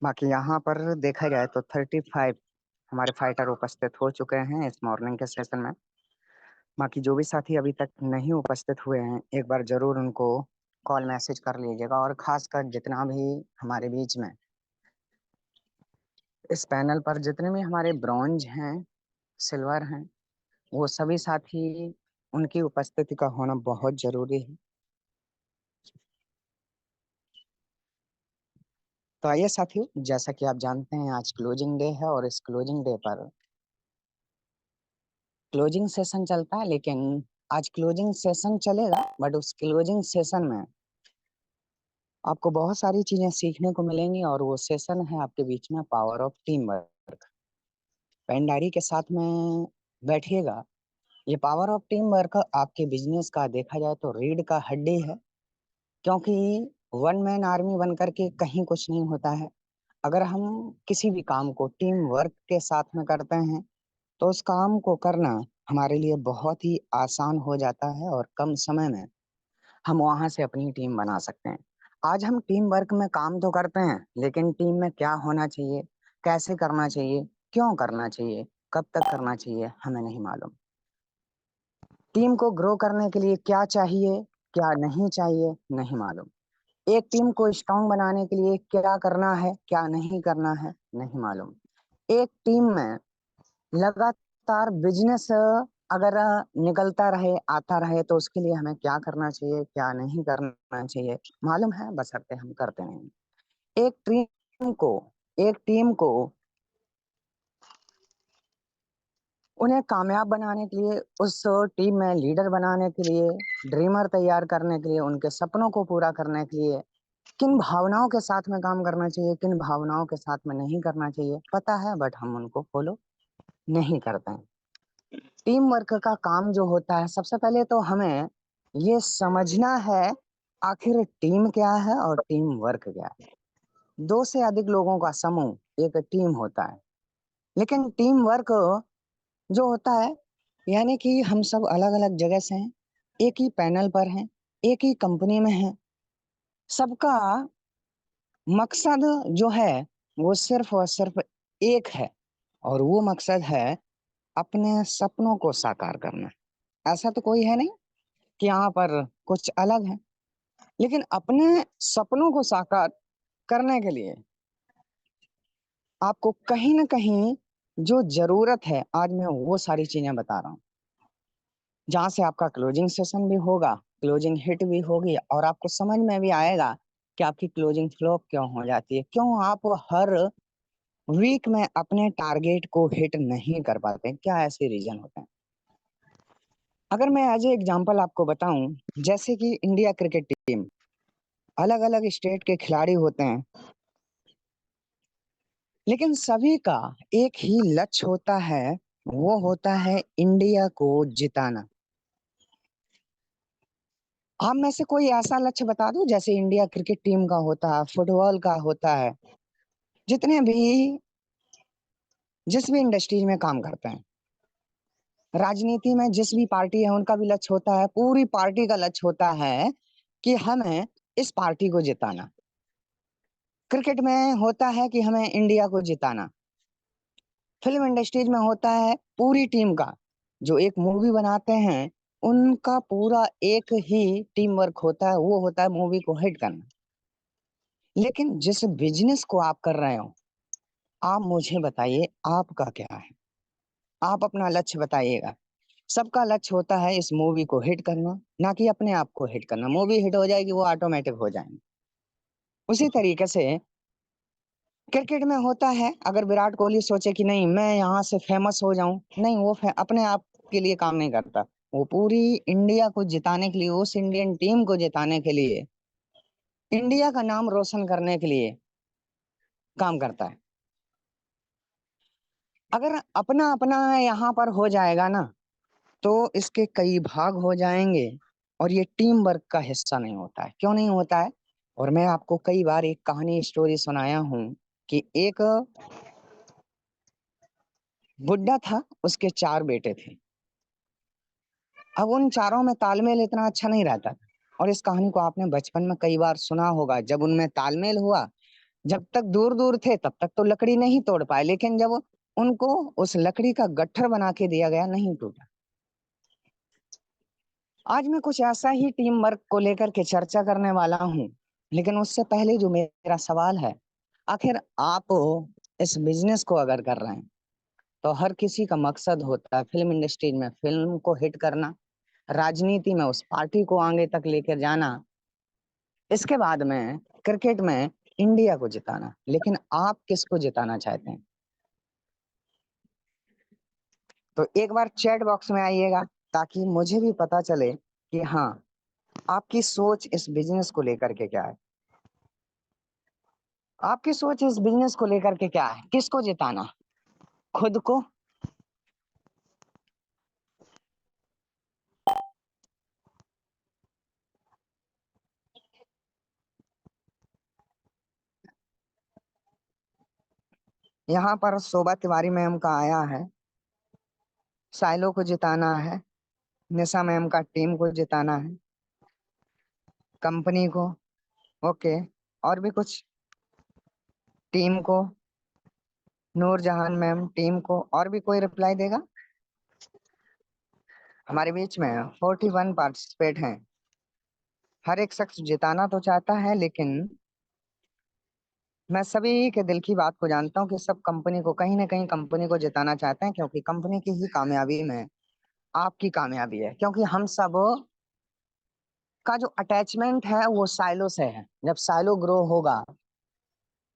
बाकी यहाँ पर देखा जाए तो 35 हमारे फाइटर उपस्थित हो चुके हैं इस मॉर्निंग के सेशन में। बाकी जो भी साथी अभी तक नहीं उपस्थित हुए हैं, एक बार जरूर उनको कॉल मैसेज कर लीजिएगा। और खासकर जितना भी हमारे बीच में इस पैनल पर जितने भी हमारे ब्रॉन्ज हैं, सिल्वर हैं, वो सभी साथी, उनकी उपस्थिति का होना बहुत जरूरी है। तो आइए साथियों, जैसा कि आप जानते हैं आज क्लोजिंग डे है और इस क्लोजिंग डे पर क्लोजिंग सेशन चलता है। लेकिन आज क्लोजिंग सेशन चलेगा, बट उस क्लोजिंग सेशन में आपको बहुत सारी चीजें सीखने को मिलेंगी। और वो सेशन है आपके बीच में power of team work. Pen diary के साथ में बैठिएगा। ये पावर ऑफ टीम वर्क आपके बिजनेस का देखा जाए तो रीढ़ का हड्डी है। क्योंकि वन मैन आर्मी बन करके कहीं कुछ नहीं होता है। अगर हम किसी भी काम को टीम वर्क के साथ में करते हैं तो उस काम को करना हमारे लिए बहुत ही आसान हो जाता है और कम समय में हम वहां से अपनी टीम बना सकते हैं। आज हम टीम वर्क में काम तो करते हैं, लेकिन टीम में क्या होना चाहिए, कैसे करना चाहिए, क्यों करना चाहिए, कब तक करना चाहिए, हमें नहीं मालूम। टीम को ग्रो करने के लिए क्या चाहिए, क्या नहीं चाहिए, नहीं मालूम। एक टीम को स्ट्रांग बनाने के लिए क्या करना है, क्या नहीं करना है, नहीं मालूम। एक टीम में लगातार बिजनेस अगर निकलता रहे, आता रहे, तो उसके लिए हमें क्या करना चाहिए, क्या नहीं करना चाहिए, मालूम है, बशर्ते हम करते नहीं। एक टीम को एक टीम को उन्हें कामयाब बनाने के लिए, उस टीम में लीडर बनाने के लिए, ड्रीमर तैयार करने के लिए, उनके सपनों को पूरा करने के लिए किन भावनाओं के साथ में काम करना चाहिए, किन भावनाओं के साथ में नहीं करना चाहिए, पता है, बट हम उनको फॉलो नहीं करते हैं। टीम वर्क का काम जो होता है, सबसे पहले तो हमें ये समझना है आखिर टीम क्या है और टीम वर्क क्या है। दो से अधिक लोगों का समूह एक टीम होता है। लेकिन टीम वर्क जो होता है, यानी कि हम सब अलग अलग जगह से हैं, एक ही पैनल पर हैं, एक ही कंपनी में हैं, सबका मकसद जो है वो सिर्फ और सिर्फ एक है। और वो मकसद है अपने सपनों को साकार करना। ऐसा तो कोई है नहीं कि यहाँ पर कुछ अलग है। लेकिन अपने सपनों को साकार करने के लिए आपको कहीं ना कहीं जो जरूरत है, आज मैं वो सारी चीजें बता रहा हूँ, जहां से आपका क्लोजिंग सेशन भी होगा, क्लोजिंग हिट भी होगी, और आपको समझ में भी आएगा कि आपकी क्लोजिंग फ्लॉप क्यों हो जाती है, क्यों आप हर वीक में अपने टारगेट को हिट नहीं कर पाते, क्या ऐसे रीजन होते हैं। अगर मैं एज ए एग्जांपल आपको बताऊं, जैसे कि इंडिया क्रिकेट टीम, अलग अलग स्टेट के खिलाड़ी होते हैं, लेकिन सभी का एक ही लक्ष्य होता है, वो होता है इंडिया को जिताना। आप में से कोई ऐसा लक्ष्य बता दो, जैसे इंडिया क्रिकेट टीम का होता है, फुटबॉल का होता है, जितने भी जिस भी इंडस्ट्रीज में काम करते हैं, राजनीति में जिस भी पार्टी है, उनका भी लक्ष्य होता है, पूरी पार्टी का लक्ष्य होता है कि हमें इस पार्टी को जिताना। क्रिकेट में होता है कि हमें इंडिया को जिताना। फिल्म इंडस्ट्रीज में होता है पूरी टीम का, जो एक मूवी बनाते हैं, उनका पूरा एक ही टीम वर्क होता है, वो होता है मूवी को हिट करना। लेकिन जिस बिजनेस को आप कर रहे हो, आप मुझे बताइए आपका क्या है, आप अपना लक्ष्य बताइएगा। सबका लक्ष्य होता है इस मूवी को हिट करना, ना कि अपने आप को हिट करना। मूवी हिट हो जाएगी, वो ऑटोमेटिक हो जाएंगे। उसी तरीके से क्रिकेट में होता है, अगर विराट कोहली सोचे कि नहीं मैं यहाँ से फेमस हो जाऊं, नहीं, वो अपने आप के लिए काम नहीं करता। वो पूरी इंडिया को जिताने के लिए, उस इंडियन टीम को जिताने के लिए, इंडिया का नाम रोशन करने के लिए काम करता है। अगर अपना अपना यहाँ पर हो जाएगा ना, तो इसके कई भाग हो जाएंगे और ये टीम वर्क का हिस्सा नहीं होता है। क्यों नहीं होता है? और मैं आपको कई बार एक कहानी स्टोरी सुनाया हूं कि एक बुड्ढा था, उसके चार बेटे थे। अब उन चारों में तालमेल इतना अच्छा नहीं रहता था। और इस कहानी को आपने बचपन में कई बार सुना होगा। जब उनमें तालमेल हुआ, जब तक दूर दूर थे तब तक तो लकड़ी नहीं तोड़ पाए, लेकिन जब उनको उस लकड़ी का गट्ठर बना के दिया गया, नहीं टूटा। आज मैं कुछ ऐसा ही टीम वर्क को लेकर के चर्चा करने वाला हूँ, लेकिन उससे पहले जो मेरा सवाल है, आखिर आप इस बिजनेस को अगर कर रहे हैं तो हर किसी का मकसद होता है फिल्म इंडस्ट्री में फिल्म को हिट करना, राजनीति में उस पार्टी को आगे तक लेकर जाना, इसके बाद में क्रिकेट में इंडिया को जिताना। लेकिन आप किसको जिताना चाहते हैं? तो एक बार चैट बॉक्स में आइएगा, ताकि मुझे भी पता चले कि हाँ, आपकी सोच इस बिजनेस को लेकर के क्या है। आपकी सोच इस बिजनेस को लेकर के क्या है? किसको जिताना, खुद को? यहाँ पर शोभा तिवारी मैम का आया है, साइलो को जिताना है, निशा मैम का टीम को जिताना है, कंपनी को, ओके, और भी कुछ, टीम को, नूरजहान मैम टीम को, और भी कोई रिप्लाई देगा? हमारे बीच में 41 पार्टिसिपेट हैं। हर एक शख्स जिताना तो चाहता है, लेकिन मैं सभी के दिल की बात को जानता हूँ कि सब कंपनी को, कहीं ना कहीं कंपनी को जिताना चाहते हैं, क्योंकि कंपनी की ही कामयाबी में आपकी कामयाबी है। क्योंकि हम सब का जो अटैचमेंट है वो साइलो से है। जब साइलो ग्रो होगा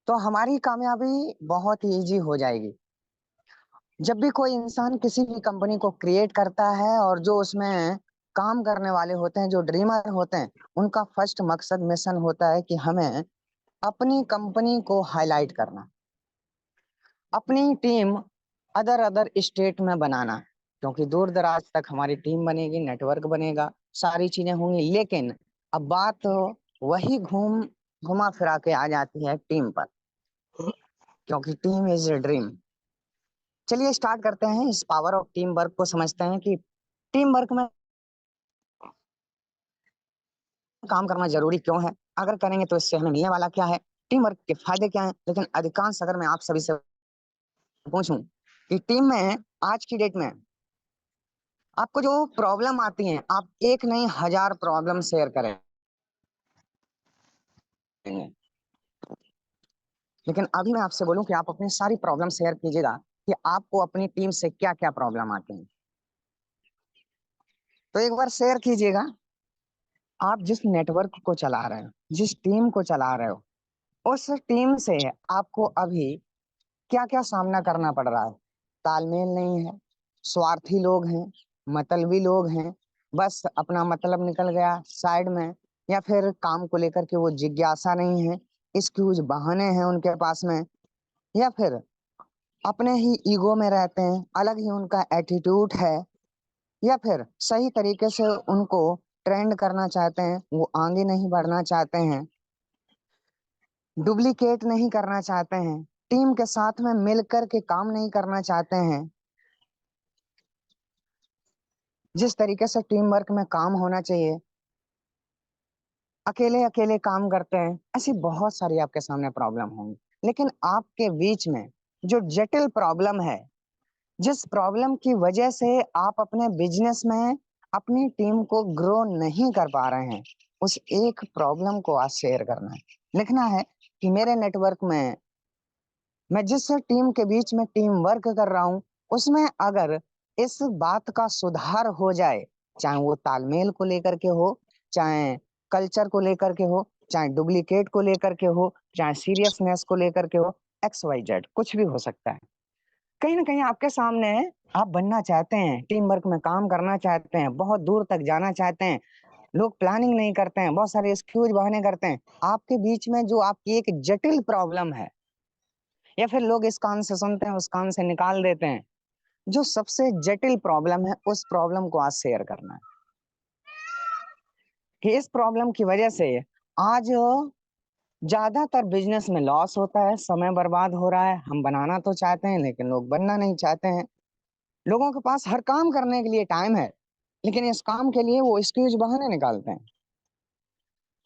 तो हमारी कामयाबी बहुत ही इजी हो जाएगी। जब भी कोई इंसान किसी भी कंपनी को क्रिएट करता है, और जो उसमें काम करने वाले होते हैं, जो ड्रीमर होते हैं, उनका फर्स्ट मकसद, मिशन होता है कि हमें अपनी कंपनी को हाईलाइट करना, अपनी टीम अदर अदर स्टेट में बनाना। क्योंकि दूर दराज तक हमारी टीम बनेगी, नेटवर्क बनेगा, सारी चीजें होंगी, लेकिन अब बात वही घुमा फिरा के आ जाती है टीम पर, क्योंकि टीम इज ए ड्रीम। चलिए स्टार्ट करते हैं, इस पावर ऑफ टीम वर्क को समझते हैं कि टीम वर्क में काम करना जरूरी क्यों है, अगर करेंगे तो इससे हमें मिलने वाला क्या है, टीम वर्क के फायदे क्या हैं। लेकिन अधिकांश अगर मैं आप सभी से पूछूं कि टीम में आज की डेट में आपको जो प्रॉब्लम आती है, आप एक नहीं 1000 प्रॉब्लम शेयर करेंगे, लेकिन अभी मैं आपसे बोलूं कि आप अपनी सारी प्रॉब्लम शेयर कीजिएगा कि आपको अपनी टीम से क्या क्या प्रॉब्लम आती है। तो एक बार शेयर कीजिएगा, आप जिस नेटवर्क को चला रहे हो, जिस टीम को चला रहे हो, उस टीम से आपको अभी क्या क्या सामना करना पड़ रहा है। तालमेल नहीं है, स्वार्थी लोग हैं, मतलबी लोग हैं, बस अपना मतलब निकल गया साइड में, या फिर काम को लेकर के वो जिज्ञासा नहीं है, एक्सक्यूज बहाने हैं उनके पास में, या फिर अपने ही ईगो में रहते हैं, अलग ही उनका एटीट्यूड है, या फिर सही तरीके से उनको ट्रेंड करना चाहते हैं, वो आगे नहीं बढ़ना चाहते हैं, डुप्लीकेट नहीं करना चाहते हैं, टीम के साथ में मिलकर के काम नहीं करना चाहते हैं, जिस तरीके से टीम वर्क में काम होना चाहिए अकेले अकेले काम करते हैं। ऐसी बहुत सारी आपके सामने प्रॉब्लम होंगी, लेकिन आपके बीच में जो जटिल प्रॉब्लम है, जिस प्रॉब्लम की वजह से आप अपने बिजनेस में अपनी टीम को ग्रो नहीं कर पा रहे हैं, उस एक प्रॉब्लम को आज शेयर करना है, लिखना है कि मेरे नेटवर्क में मैं जिस टीम के बीच में टीम वर्क कर रहा हूं, उसमें अगर इस बात का सुधार हो जाए, चाहे वो तालमेल को लेकर के हो, चाहे कल्चर को लेकर के हो, चाहे डुप्लीकेट को लेकर के हो, चाहे सीरियसनेस को लेकर के हो, एक्स वाई जेड कुछ भी हो सकता है। कहीं ना कहीं आपके सामने आप बनना चाहते हैं, टीम वर्क में काम करना चाहते हैं, बहुत दूर तक जाना चाहते हैं, लोग प्लानिंग नहीं करते हैं, बहुत सारे एक्सक्यूज बहाने करते हैं। आपके बीच में जो आपकी एक जटिल प्रॉब्लम है, या फिर लोग इस कान से सुनते हैं उस कान से निकाल देते हैं, जो सबसे जटिल प्रॉब्लम है, उस प्रॉब्लम को आज शेयर करना है कि इस प्रॉब्लम की वजह से आज ज्यादातर बिजनेस में लॉस होता है, समय बर्बाद हो रहा है। हम बनाना तो चाहते हैं, लेकिन लोग बनना नहीं चाहते हैं। लोगों के पास हर काम करने के लिए टाइम है, लेकिन इस काम के लिए वो एक्सक्यूज बहाने निकालते हैं।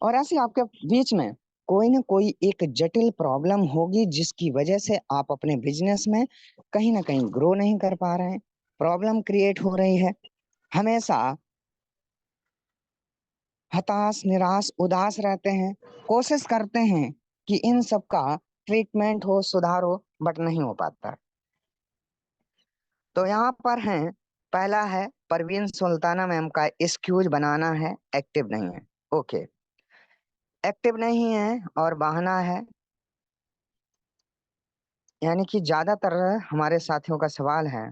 और ऐसे आपके बीच में कोई ना कोई एक जटिल प्रॉब्लम होगी जिसकी वजह से आप अपने बिजनेस में कहीं ना कहीं ग्रो नहीं कर पा रहे हैं, प्रॉब्लम क्रिएट हो रही है। हमेशा हताश, निराश, उदास रहते हैं, कोशिश करते हैं कि इन सब का ट्रीटमेंट हो, सुधार हो, बट नहीं हो पाता। तो यहाँ पर है, पहला है परवीन सुल्ताना मैम का एक्सक्यूज बनाना है, एक्टिव नहीं है। ओके, एक्टिव नहीं है और बहाना है, यानी कि ज्यादातर हमारे साथियों का सवाल है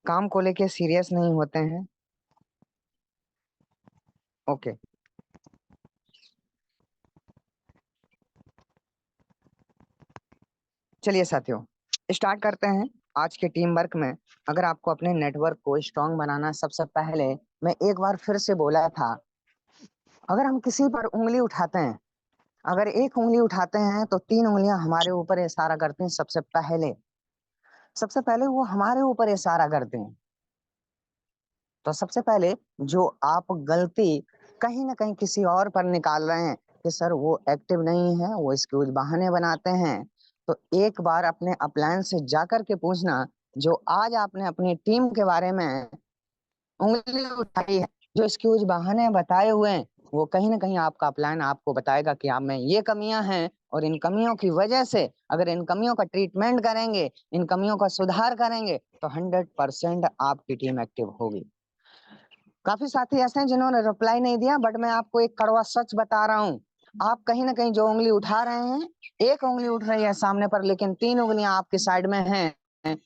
काम को लेके सीरियस नहीं होते हैं। ओके, चलिए साथियों स्टार्ट करते हैं आज के टीम वर्क में। अगर आपको अपने नेटवर्क को स्ट्रांग बनाना, सबसे पहले मैं एक बार फिर से बोला था, अगर हम किसी पर उंगली उठाते हैं, अगर एक उंगली उठाते हैं तो तीन उंगलियां हमारे ऊपर इशारा करती हैं। सबसे पहले वो हमारे ऊपर इशारा करते हैं। तो सबसे पहले जो आप गलती कहीं ना कहीं किसी और पर निकाल रहे हैं कि सर वो एक्टिव नहीं है, वो एक्सक्यूज बहाने बनाते हैं, तो एक बार अपने अपलायंस से जाकर के पूछना, जो आज आपने अपनी टीम के बारे में उंगली उठाई है, जो एक्सक्यूज बहाने बताए हुए हैं, वो कहीं ना कहीं आपका प्लान आपको बताएगा कि आप में ये कमियां हैं, और इन कमियों की वजह से अगर इन कमियों का ट्रीटमेंट करेंगे, इन कमियों का सुधार करेंगे, तो 100% आपकी टीम एक्टिव होगी। काफी साथी ऐसे हैं जिन्होंने रिप्लाई नहीं दिया, बट मैं आपको एक कड़वा सच बता रहा हूँ। आप कहीं ना कहीं जो उंगली उठा रहे हैं, एक उंगली उठ रही है सामने पर, लेकिन तीन उंगलियां आपके साइड में हैं,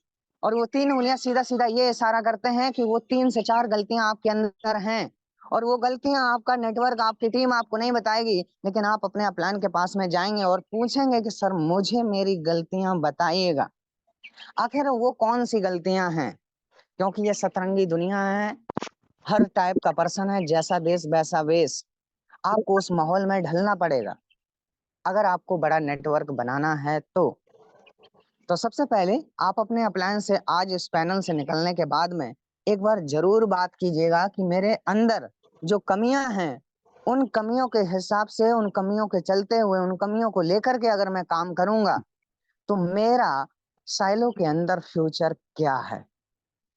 और वो तीन उंगलियां सीधा सीधा ये इशारा करते हैं कि वो 3 से 4 गलतियां आपके अंदर हैं, और वो गलतियां आपका नेटवर्क, आपकी टीम आपको नहीं बताएगी, लेकिन आप अपने अपलाइन के पास में जाएंगे और पूछेंगे कि सर मुझे मेरी गलतियां बताइएगा। आखिर वो कौन सी गलतियां हैं? क्योंकि ये सतरंगी दुनिया है, हर टाइप का पर्सन है, जैसा देश वैसा वेश। आपको उस माहौल में ढलना पड़ेगा अगर आपको बड़ा नेटवर्क बनाना है। तो सबसे पहले आप अपने अप्लायंस से आज इस पैनल से निकलने के बाद में एक बार जरूर बात कीजिएगा कि मेरे अंदर जो कमियां हैं, उन कमियों के हिसाब से, उन कमियों के चलते हुए, उन कमियों को लेकर के अगर मैं काम करूंगा तो मेरा साइलो के अंदर फ्यूचर क्या है।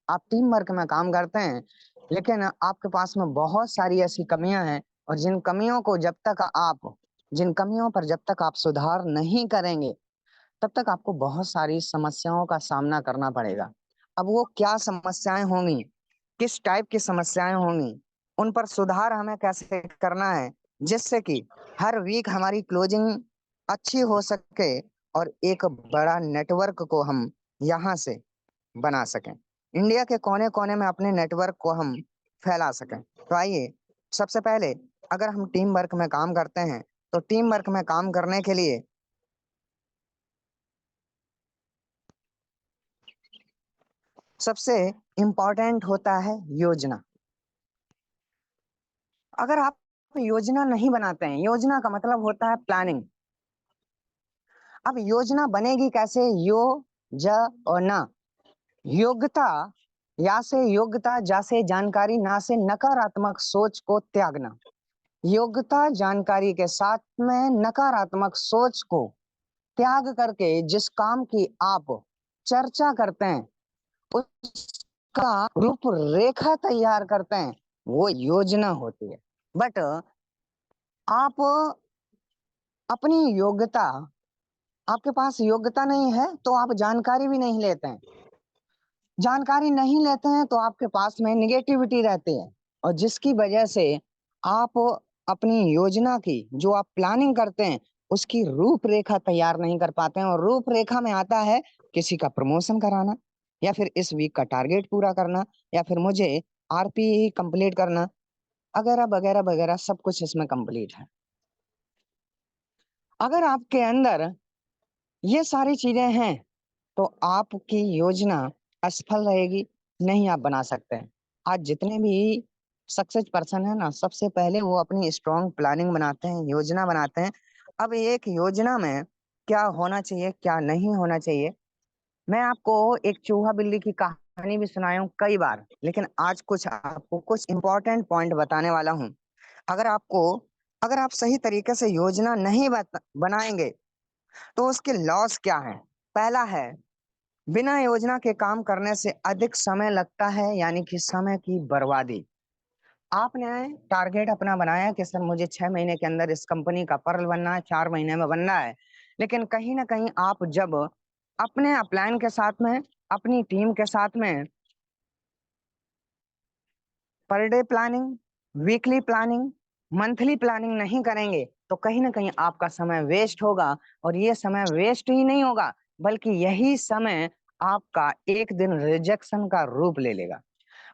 आप टीम वर्क में काम करते हैं, लेकिन आपके पास में बहुत सारी ऐसी कमियां हैं, और जिन कमियों पर जब तक आप सुधार नहीं करेंगे, तब तक आपको बहुत सारी समस्याओं का सामना करना पड़ेगा। अब वो क्या समस्याएं होंगी, किस टाइप की समस्याएं होंगी, उन पर सुधार हमें कैसे करना है, जिससे कि हर वीक हमारी क्लोजिंग अच्छी हो सके और एक बड़ा नेटवर्क को हम यहाँ से बना सकें, इंडिया के कोने कोने में अपने नेटवर्क को हम फैला सकें। तो आइए, सबसे पहले अगर हम टीम वर्क में काम करते हैं, तो टीम वर्क में काम करने के लिए सबसे इम्पोर्टेंट होता है योजना। अगर आप योजना नहीं बनाते हैं, योजना का मतलब होता है प्लानिंग। अब योजना बनेगी कैसे? यो, ज और ना। योग्यता, या से योग्यता, जा से जानकारी, ना से नकारात्मक सोच को त्यागना। योग्यता जानकारी के साथ में नकारात्मक सोच को त्याग करके जिस काम की आप चर्चा करते हैं, उसका रूपरेखा तैयार करते हैं, वो योजना होती है। बट आप अपनी योग्यता, आपके पास योग्यता नहीं है तो आप जानकारी भी नहीं लेते हैं, जानकारी नहीं लेते हैं तो आपके पास में निगेटिविटी रहती है, और जिसकी वजह से आप अपनी योजना की, जो आप प्लानिंग करते हैं, उसकी रूपरेखा तैयार नहीं कर पाते हैं। और रूपरेखा में आता है किसी का प्रमोशन कराना, या फिर इस वीक का टारगेट पूरा करना, या फिर मुझे आरपी कंप्लीट करना, वगैरह वगैरह वगैरह, सब कुछ इसमें कंप्लीट है। अगर आपके अंदर ये सारी चीजें हैं तो आपकी योजना असफल रहेगी, नहीं आप बना सकते हैं। आज जितने भी सक्सेस पर्सन है ना, सबसे पहले वो अपनी स्ट्रॉन्ग प्लानिंग बनाते हैं, योजना बनाते हैं। अब एक योजना में क्या होना चाहिए, क्या नहीं होना चाहिए, मैं आपको एक चूहा बिल्ली की कहानी भी सुनाया हूँ कई बार, लेकिन आज कुछ आपको कुछ इंपॉर्टेंट पॉइंट बताने वाला हूँ। अगर आप सही तरीके से योजना नहीं बनाएंगे तो उसके लॉस क्या है? पहला है, बिना योजना के काम करने से अधिक समय लगता है, यानी कि समय की बर्बादी। आपने टारगेट अपना बनाया कि सर मुझे 6 महीने के अंदर इस कंपनी का पर्ल बनना है, 4 महीने में बनना है। लेकिन कहीं ना कहीं आप जब अपने अपलाइन के साथ में, अपनी टीम के साथ में per day planning, weekly planning, monthly planning नहीं करेंगे तो कहीं ना कहीं आपका समय वेस्ट होगा। और ये समय वेस्ट ही नहीं होगा, बल्कि यही समय आपका एक दिन रिजेक्शन का रूप ले लेगा।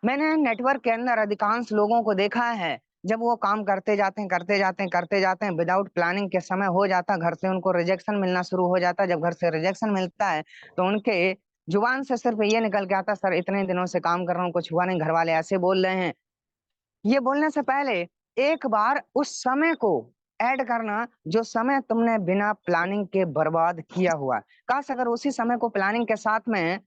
मैंने नेटवर्क के अंदर अधिकांश लोगों को देखा है, जब वो काम करते जाते हैं विदाउट प्लानिंग के समय हो जाता, घर से उनको रिजेक्शन मिलना शुरू हो जाता। जब घर से रिजेक्शन मिलता है तो उनके जुबान से सिर्फ ये निकल के आता, सर इतने दिनों से काम कर रहा हूँ, कुछ हुआ नहीं, घर वाले ऐसे बोल रहे हैं। ये बोलने से पहले एक बार उस समय को ऐड करना जो समय तुमने बिना प्लानिंग के बर्बाद किया हुआ है। काश अगर उसी समय को प्लानिंग के साथ में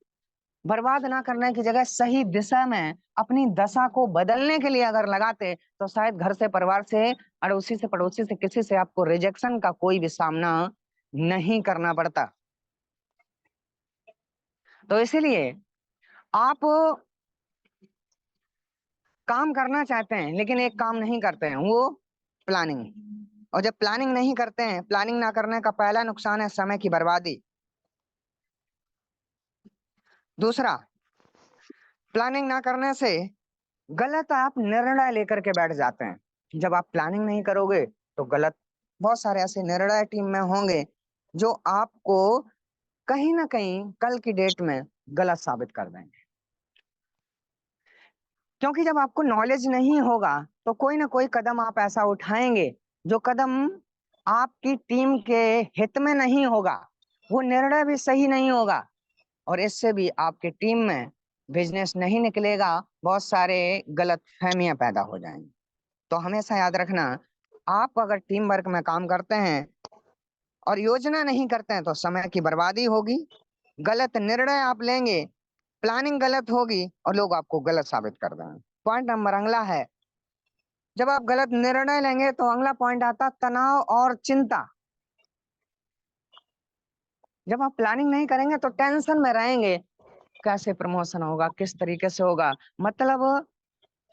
बर्बाद ना करने की जगह सही दिशा में अपनी दशा को बदलने के लिए अगर लगाते तो शायद घर से, परिवार से, अड़ोसी से, पड़ोसी से, किसी से आपको रिजेक्शन का कोई भी सामना नहीं करना पड़ता। तो इसीलिए आप काम करना चाहते हैं लेकिन एक काम नहीं करते हैं, वो प्लानिंग। और जब प्लानिंग नहीं करते हैं, प्लानिंग ना करने का पहला नुकसान है समय की बर्बादी। दूसरा, प्लानिंग ना करने से गलत आप निर्णय लेकर के बैठ जाते हैं। जब आप प्लानिंग नहीं करोगे तो गलत, बहुत सारे ऐसे निर्णय टीम में होंगे जो आपको कहीं ना कहीं कल की डेट में गलत साबित कर देंगे। क्योंकि जब आपको नॉलेज नहीं होगा तो कोई ना कोई कदम आप ऐसा उठाएंगे जो कदम आपकी टीम के हित में नहीं होगा, वो निर्णय भी सही नहीं होगा, और इससे भी आपकी टीम में बिजनेस नहीं निकलेगा, बहुत सारे गलत फहमियां पैदा हो जाएंगी। तो हमेशा याद रखना, आप अगर टीम वर्क में काम करते हैं और योजना नहीं करते हैं तो समय की बर्बादी होगी, गलत निर्णय आप लेंगे, प्लानिंग गलत होगी और लोग आपको गलत साबित कर देंगे। पॉइंट नंबर अगला है, जब आप गलत निर्णय लेंगे तो अगला पॉइंट आता तनाव और चिंता। जब आप प्लानिंग नहीं करेंगे तो टेंशन में रहेंगे, कैसे प्रमोशन होगा, किस तरीके से होगा। मतलब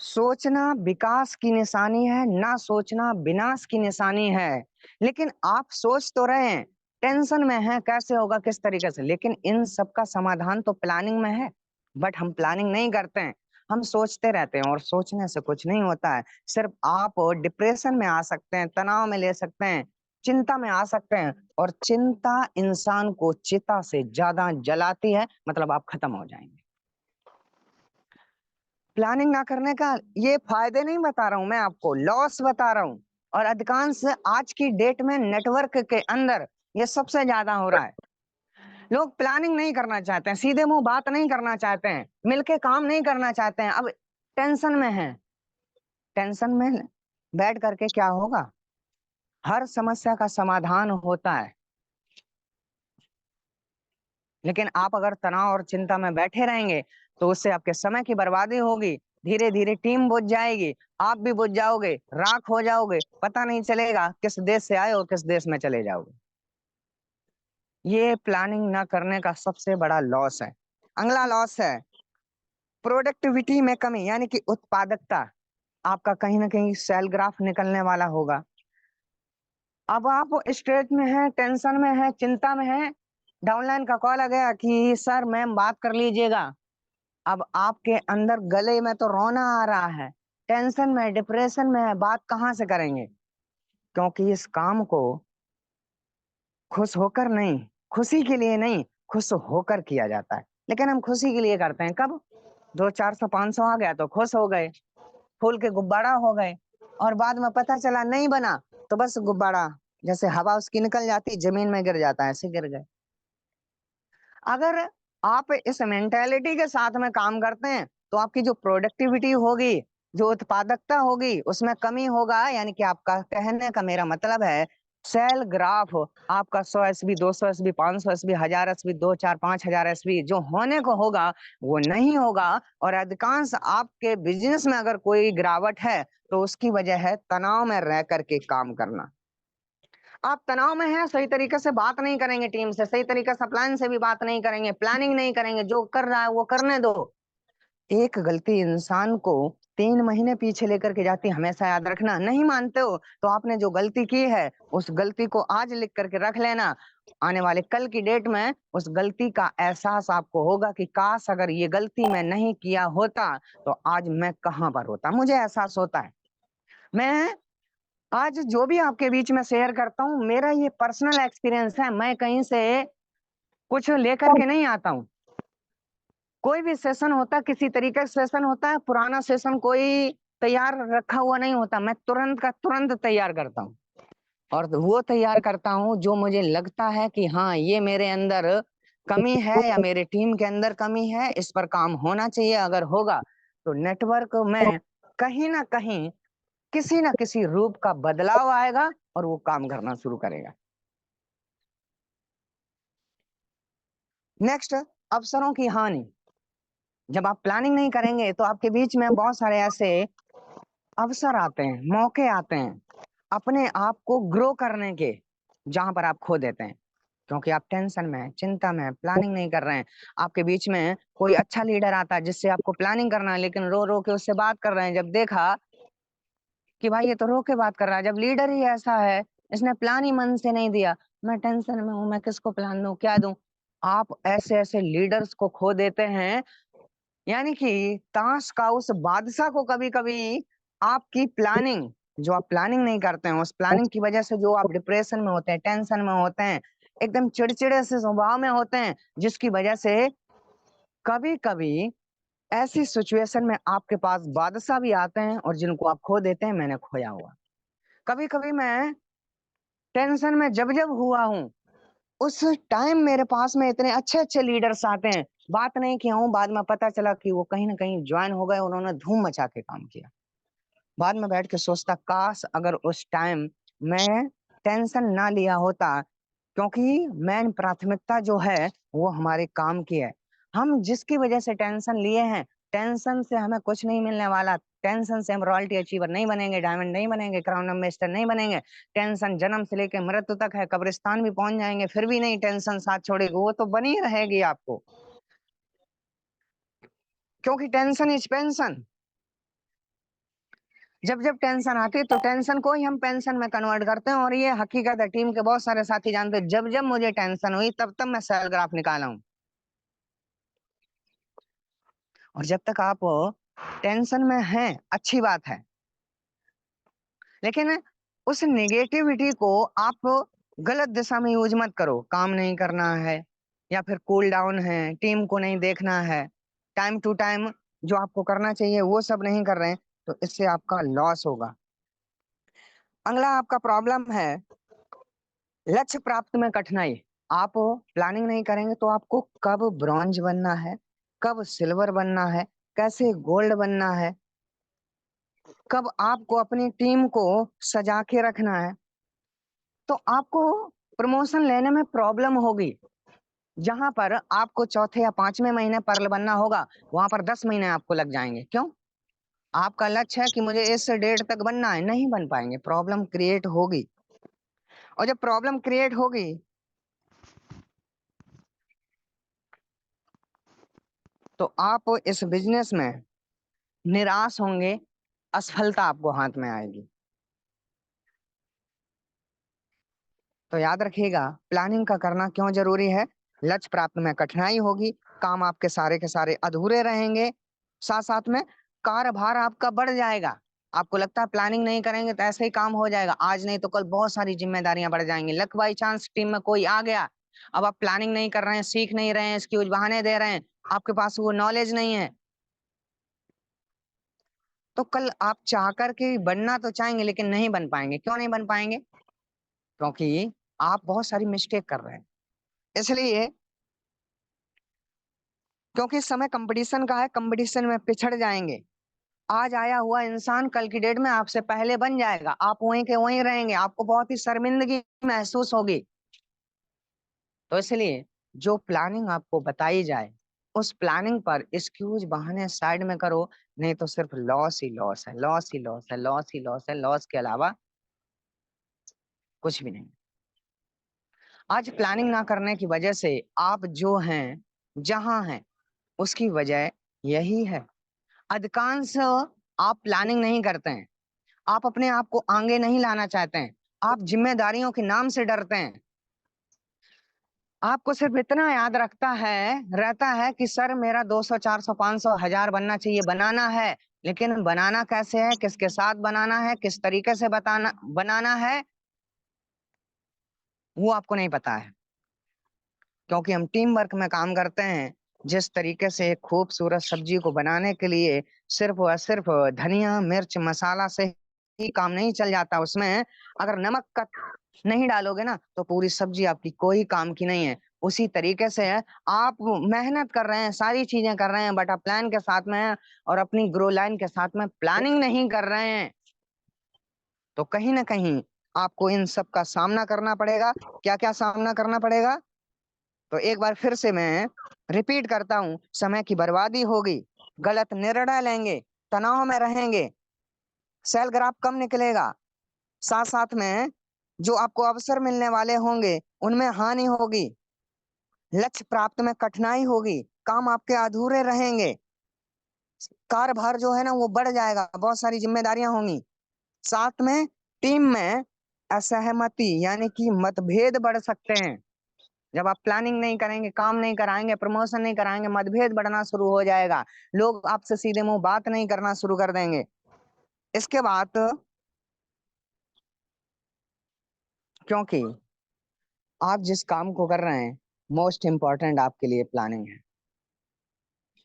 सोचना विकास की निशानी है, ना सोचना विनाश की निशानी है। लेकिन आप सोच तो रहे हैं, टेंशन में है कैसे होगा, किस तरीके से, लेकिन इन सब का समाधान तो प्लानिंग में है। बट हम प्लानिंग नहीं करते हैं, हम सोचते रहते हैं और सोचने से कुछ नहीं होता है। सिर्फ आप डिप्रेशन में आ सकते हैं, तनाव में ले सकते हैं, चिंता में आ सकते हैं, और चिंता इंसान को चिता से ज्यादा जलाती है, मतलब आप खत्म हो जाएंगे। प्लानिंग ना करने का ये फायदे नहीं बता रहा हूं मैं आपको, लॉस बता रहा हूं। और अधिकांश आज की डेट में नेटवर्क के अंदर ये सबसे ज्यादा हो रहा है। लोग प्लानिंग नहीं करना चाहते हैं, सीधे मुंह बात नहीं करना चाहते हैं, मिलके काम नहीं करना चाहते हैं। अब टेंशन में है, टेंशन में बैठ करके क्या होगा? हर समस्या का समाधान होता है, लेकिन आप अगर तनाव और चिंता में बैठे रहेंगे तो उससे आपके समय की बर्बादी होगी। धीरे धीरे टीम बुझ जाएगी, आप भी बुझ जाओगे, राख हो जाओगे, पता नहीं चलेगा किस देश से आए और किस देश में चले जाओगे। ये प्लानिंग ना करने का सबसे बड़ा लॉस है। अगला लॉस है प्रोडक्टिविटी में कमी, यानी कि उत्पादकता। आपका कहीं ना कहीं सेल ग्राफ निकलने वाला होगा। अब आप स्ट्रेस में है, टेंशन में है, चिंता में है, डाउनलाइन का कॉल आ गया कि सर मैम बात कर लीजिएगा। अब आपके अंदर गले में तो रोना आ रहा है, टेंशन में, डिप्रेशन में है, बात कहाँ से करेंगे? क्योंकि इस काम को खुश होकर नहीं, खुशी के लिए नहीं, खुश होकर किया जाता है। लेकिन हम खुशी के लिए करते हैं, कब 200, 400, 500 आ गया तो खुश हो गए, फूल के गुब्बारा हो गए, और बाद में पता चला नहीं बना तो बस गुब्बारा जैसे हवा उसकी निकल जाती, जमीन में गिर जाता है, ऐसे गिर गए। अगर आप इस मेंटेलिटी के साथ में काम करते हैं तो आपकी जो प्रोडक्टिविटी होगी, जो उत्पादकता होगी, उसमें कमी होगा। यानी कि आपका कहने का मेरा मतलब है सेल ग्राफ आपका 100 SB, 200 SB, 500 SB, 1000 SB, 2 4 5 हजार SB जो होने को होगा वो नहीं होगा। और अधिकांश आपके बिजनेस में अगर कोई गिरावट है तो उसकी वजह है तनाव में रह करके काम करना। आप तनाव में हैं, सही तरीके से बात नहीं करेंगे टीम से, सही तरीके से प्लान से भी बात नहीं करेंगे, प्लानिंग नहीं करेंगे, जो कर रहा है वो करने दो। एक गलती इंसान को 3 महीने पीछे लेकर के जाती है, हमेशा याद रखना। नहीं मानते हो तो आपने जो गलती की है उस गलती को आज लिख करके रख लेना। आने वाले कल की डेट में उस गलती का एहसास आपको होगा कि काश अगर ये गलती मैं नहीं किया होता तो आज मैं कहां पर होता। मुझे एहसास होता है। मैं आज जो भी आपके बीच में शेयर करता हूँ मेरा ये पर्सनल एक्सपीरियंस है, मैं कहीं से कुछ लेकर के नहीं आता हूँ। कोई भी सेशन होता है, किसी तरीके का सेशन होता है, पुराना सेशन कोई तैयार रखा हुआ नहीं होता, मैं तुरंत का तुरंत तैयार करता हूँ। और वो तैयार करता हूँ जो मुझे लगता है कि हाँ ये मेरे अंदर कमी है या मेरे टीम के अंदर कमी है, इस पर काम होना चाहिए। अगर होगा तो नेटवर्क में कहीं ना कहीं किसी ना किसी रूप का बदलाव आएगा और वो काम करना शुरू करेगा। नेक्स्ट, अवसरों की हानि। जब आप प्लानिंग नहीं करेंगे तो आपके बीच में बहुत सारे ऐसे अवसर आते हैं, मौके आते हैं अपने आप को ग्रो करने के, जहां पर आप खो देते हैं क्योंकि आप टेंशन में, चिंता में, प्लानिंग नहीं कर रहे हैं। आपके बीच में कोई अच्छा लीडर आता है जिससे आपको प्लानिंग करना है, लेकिन रो रो के उससे बात कर रहे हैं। जब देखा कि भाई ये तो रो के बात कर रहा है, जब लीडर ही ऐसा है, इसने प्लान ही मन से नहीं दिया, मैं टेंशन में हूं, मैं किसको प्लान दूं, क्या दूं। आप ऐसे ऐसे लीडर्स को खो देते हैं। यानी कि ताश का उस बादशाह को कभी कभी आपकी प्लानिंग, जो आप प्लानिंग नहीं करते हैं, उस प्लानिंग की वजह से जो आप डिप्रेशन में होते हैं, टेंशन में होते हैं, एकदम चिड़चिड़े से स्वभाव में होते हैं, जिसकी वजह से कभी कभी ऐसी सिचुएशन में आपके पास बादशाह भी आते हैं और जिनको आप खो देते हैं। मैंने खोया हुआ कभी कभी, मैं टेंशन में जब जब हुआ हूं उस टाइम मेरे पास में इतने अच्छे अच्छे लीडर्स आते हैं, बात नहीं किया हूं, बाद में पता चला कि वो कहीं ना कहीं ज्वाइन हो गए, उन्होंने धूम मचा के काम किया। बाद में बैठ के सोचता काश अगर उस टाइम मैं टेंशन ना लिया होता, क्योंकि मेन प्राथमिकता जो है वो हमारे काम की है। हम जिसकी वजह से टेंशन लिए हैं, टेंशन से हमें कुछ नहीं मिलने वाला। टेंशन से हम रॉयल्टी अचीवर नहीं बनेंगे, डायमंड नहीं बनेंगे, क्राउन एम्बेसडर नहीं बनेंगे। टेंशन जन्म से लेकर मृत्यु तक है, कब्रिस्तान भी पहुंच जाएंगे फिर भी नहीं टेंशन साथ छोड़ेगी, वो तो बनी रहेगी आपको, क्योंकि टेंशन इज पेंशन। जब जब टेंशन आती है तो टेंशन को ही हम पेंशन में कन्वर्ट करते हैं, और ये हकीकत है, टीम के बहुत सारे साथी जानते हैं। जब जब मुझे टेंशन हुई तब तब मैं सेल ग्राफ निकाला हूं। और जब तक आप टेंशन में हैं अच्छी बात है, लेकिन उस नेगेटिविटी को आप गलत दिशा में यूज मत करो। काम नहीं करना है या फिर कूल डाउन है, टीम को नहीं देखना है, टाइम टू टाइम जो आपको करना चाहिए वो सब नहीं कर रहे हैं, तो इससे आपका लॉस होगा। अगला आपका प्रॉब्लम है लक्ष्य प्राप्त में कठिनाई। आप प्लानिंग नहीं करेंगे तो आपको कब ब्रॉन्ज बनना है, कब सिल्वर बनना है, कैसे गोल्ड बनना है, कब आपको अपनी टीम को सजा के रखना है, तो आपको प्रमोशन लेने में प्रॉब्लम होगी। जहां पर आपको चौथे या पांचवें महीने पर्ल बनना होगा वहां पर 10 महीने आपको लग जाएंगे। क्यों? आपका लक्ष्य है कि मुझे इस डेट तक बनना है, नहीं बन पाएंगे, प्रॉब्लम क्रिएट होगी। और जब प्रॉब्लम क्रिएट होगी तो आप इस बिजनेस में निराश होंगे, असफलता आपको हाथ में आएगी। तो याद रखिएगा प्लानिंग का करना क्यों जरूरी है। लक्ष्य प्राप्त में कठिनाई होगी, काम आपके सारे के सारे अधूरे रहेंगे, साथ साथ में कार्यभार आपका बढ़ जाएगा। आपको लगता है प्लानिंग नहीं करेंगे तो ऐसे ही काम हो जाएगा, आज नहीं तो कल बहुत सारी जिम्मेदारियां बढ़ जाएंगी। लक बाई चांस टीम में कोई आ गया, अब आप प्लानिंग नहीं कर रहे हैं, सीख नहीं रहे हैं, एक्सक्यूज बहाने दे रहे हैं, आपके पास वो नॉलेज नहीं है, तो कल आप चाह कर के बनना तो चाहेंगे लेकिन नहीं बन पाएंगे। क्यों नहीं बन पाएंगे? क्योंकि आप बहुत सारी मिस्टेक कर रहे हैं। इसलिए, क्योंकि समय कंपटीशन का है, कंपटीशन में पिछड़ जाएंगे। आज आया हुआ इंसान कल की डेट में आपसे पहले बन जाएगा, आप वहीं के वहीं रहेंगे, आपको बहुत ही शर्मिंदगी महसूस होगी। तो इसलिए जो प्लानिंग आपको बताई जाए उस प्लानिंग पर एक्सक्यूज बहाने साइड में करो, नहीं तो सिर्फ लॉस ही लॉस है, लॉस ही लॉस है, लॉस ही लॉस है, लॉस के अलावा कुछ भी नहीं। आज प्लानिंग ना करने की वजह से आप जो हैं जहां हैं उसकी वजह यही है। अधिकांश आप प्लानिंग नहीं करते हैं, आप अपने आप को आगे नहीं लाना चाहते हैं, आप जिम्मेदारियों के नाम से डरते हैं। आपको सिर्फ इतना याद रहता है कि सर मेरा 200 400 500 1000 बनना चाहिए, बनाना है, लेकिन बनाना कैसे है, किसके साथ बनाना है, किस तरीके से बनाना है, वो आपको नहीं पता है। क्योंकि हम टीम वर्क में काम करते हैं। जिस तरीके से एक खूबसूरत सब्जी को बनाने के लिए सिर्फ और सिर्फ धनिया मिर्च मसाला से ही काम नहीं चल जाता, उसमें अगर नमक का नहीं डालोगे ना तो पूरी सब्जी आपकी कोई काम की नहीं है। उसी तरीके से आप मेहनत कर रहे हैं, सारी चीजें कर रहे हैं, बट आप प्लान के साथ में हैं और अपनी ग्रो लाइन के साथ में प्लानिंग नहीं कर रहे हैं, तो कहीं ना कहीं आपको इन सब का सामना करना पड़ेगा। क्या क्या सामना करना पड़ेगा, तो एक बार फिर से मैं रिपीट करता हूं। समय की बर्बादी होगी, गलत निर्णय लेंगे, तनाव में रहेंगे, सेल ग्राफ कम निकलेगा, साथ साथ में जो आपको अवसर मिलने वाले होंगे उनमें हानि होगी, लक्ष्य प्राप्त में कठिनाई होगी, काम आपके अधूरे रहेंगे, कार्यभार जो है ना वो बढ़ जाएगा, बहुत सारी जिम्मेदारियां होंगी, साथ में टीम में असहमति यानी कि मतभेद बढ़ सकते हैं। जब आप प्लानिंग नहीं करेंगे, काम नहीं कराएंगे, प्रमोशन नहीं कराएंगे, मतभेद बढ़ना शुरू हो जाएगा, लोग आपसे सीधे मुंह बात नहीं करना शुरू कर देंगे। इसके बाद क्योंकि आप जिस काम को कर रहे हैं मोस्ट इंपॉर्टेंट आपके लिए प्लानिंग है।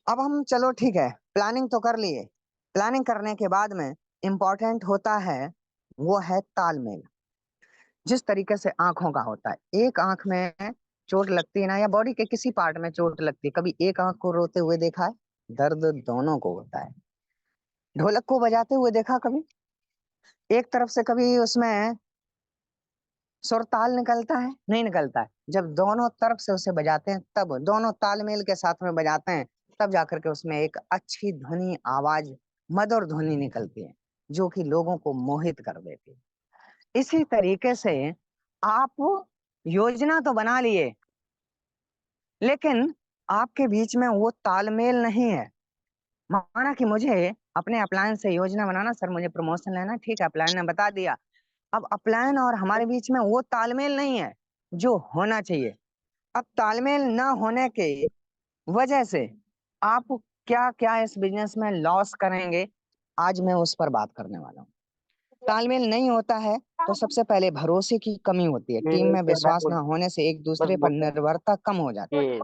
अब हम चलो ठीक है, प्लानिंग तो कर लिए, प्लानिंग करने के बाद में इंपॉर्टेंट होता है वो है तालमेल। जिस तरीके से आंखों का होता है, एक आंख में चोट लगती है ना, या बॉडी के किसी पार्ट में चोट लगती है, कभी एक आंख को रोते हुए देखा है? दर्द दोनों को होता है। ढोलक को बजाते हुए देखा कभी? एक तरफ से कभी उसमें सुर ताल निकलता है? नहीं निकलता है। जब दोनों तरफ से उसे बजाते हैं, तब दोनों तालमेल के साथ में बजाते हैं, तब जाकर के उसमें एक अच्छी ध्वनि आवाज, मधुर ध्वनि निकलती है जो कि लोगों को मोहित कर देती है। इसी तरीके से आप योजना तो बना लिए, लेकिन आपके बीच में वो तालमेल नहीं है। माना कि मुझे अपने अपलायन से योजना बनाना, सर मुझे प्रमोशन लेना, ठीक है अपलायन ने बता दिया। अब अपलायन और हमारे बीच में वो तालमेल नहीं है जो होना चाहिए। अब तालमेल ना होने के वजह से आप क्या क्या इस बिजनेस में लॉस करेंगे, आज मैं उस पर बात करने वाला हूँ। तालमेल नहीं होता है तो सबसे पहले भरोसे की कमी होती है, टीम में विश्वास ना होने से एक दूसरे पर निर्भरता कम हो जाती है।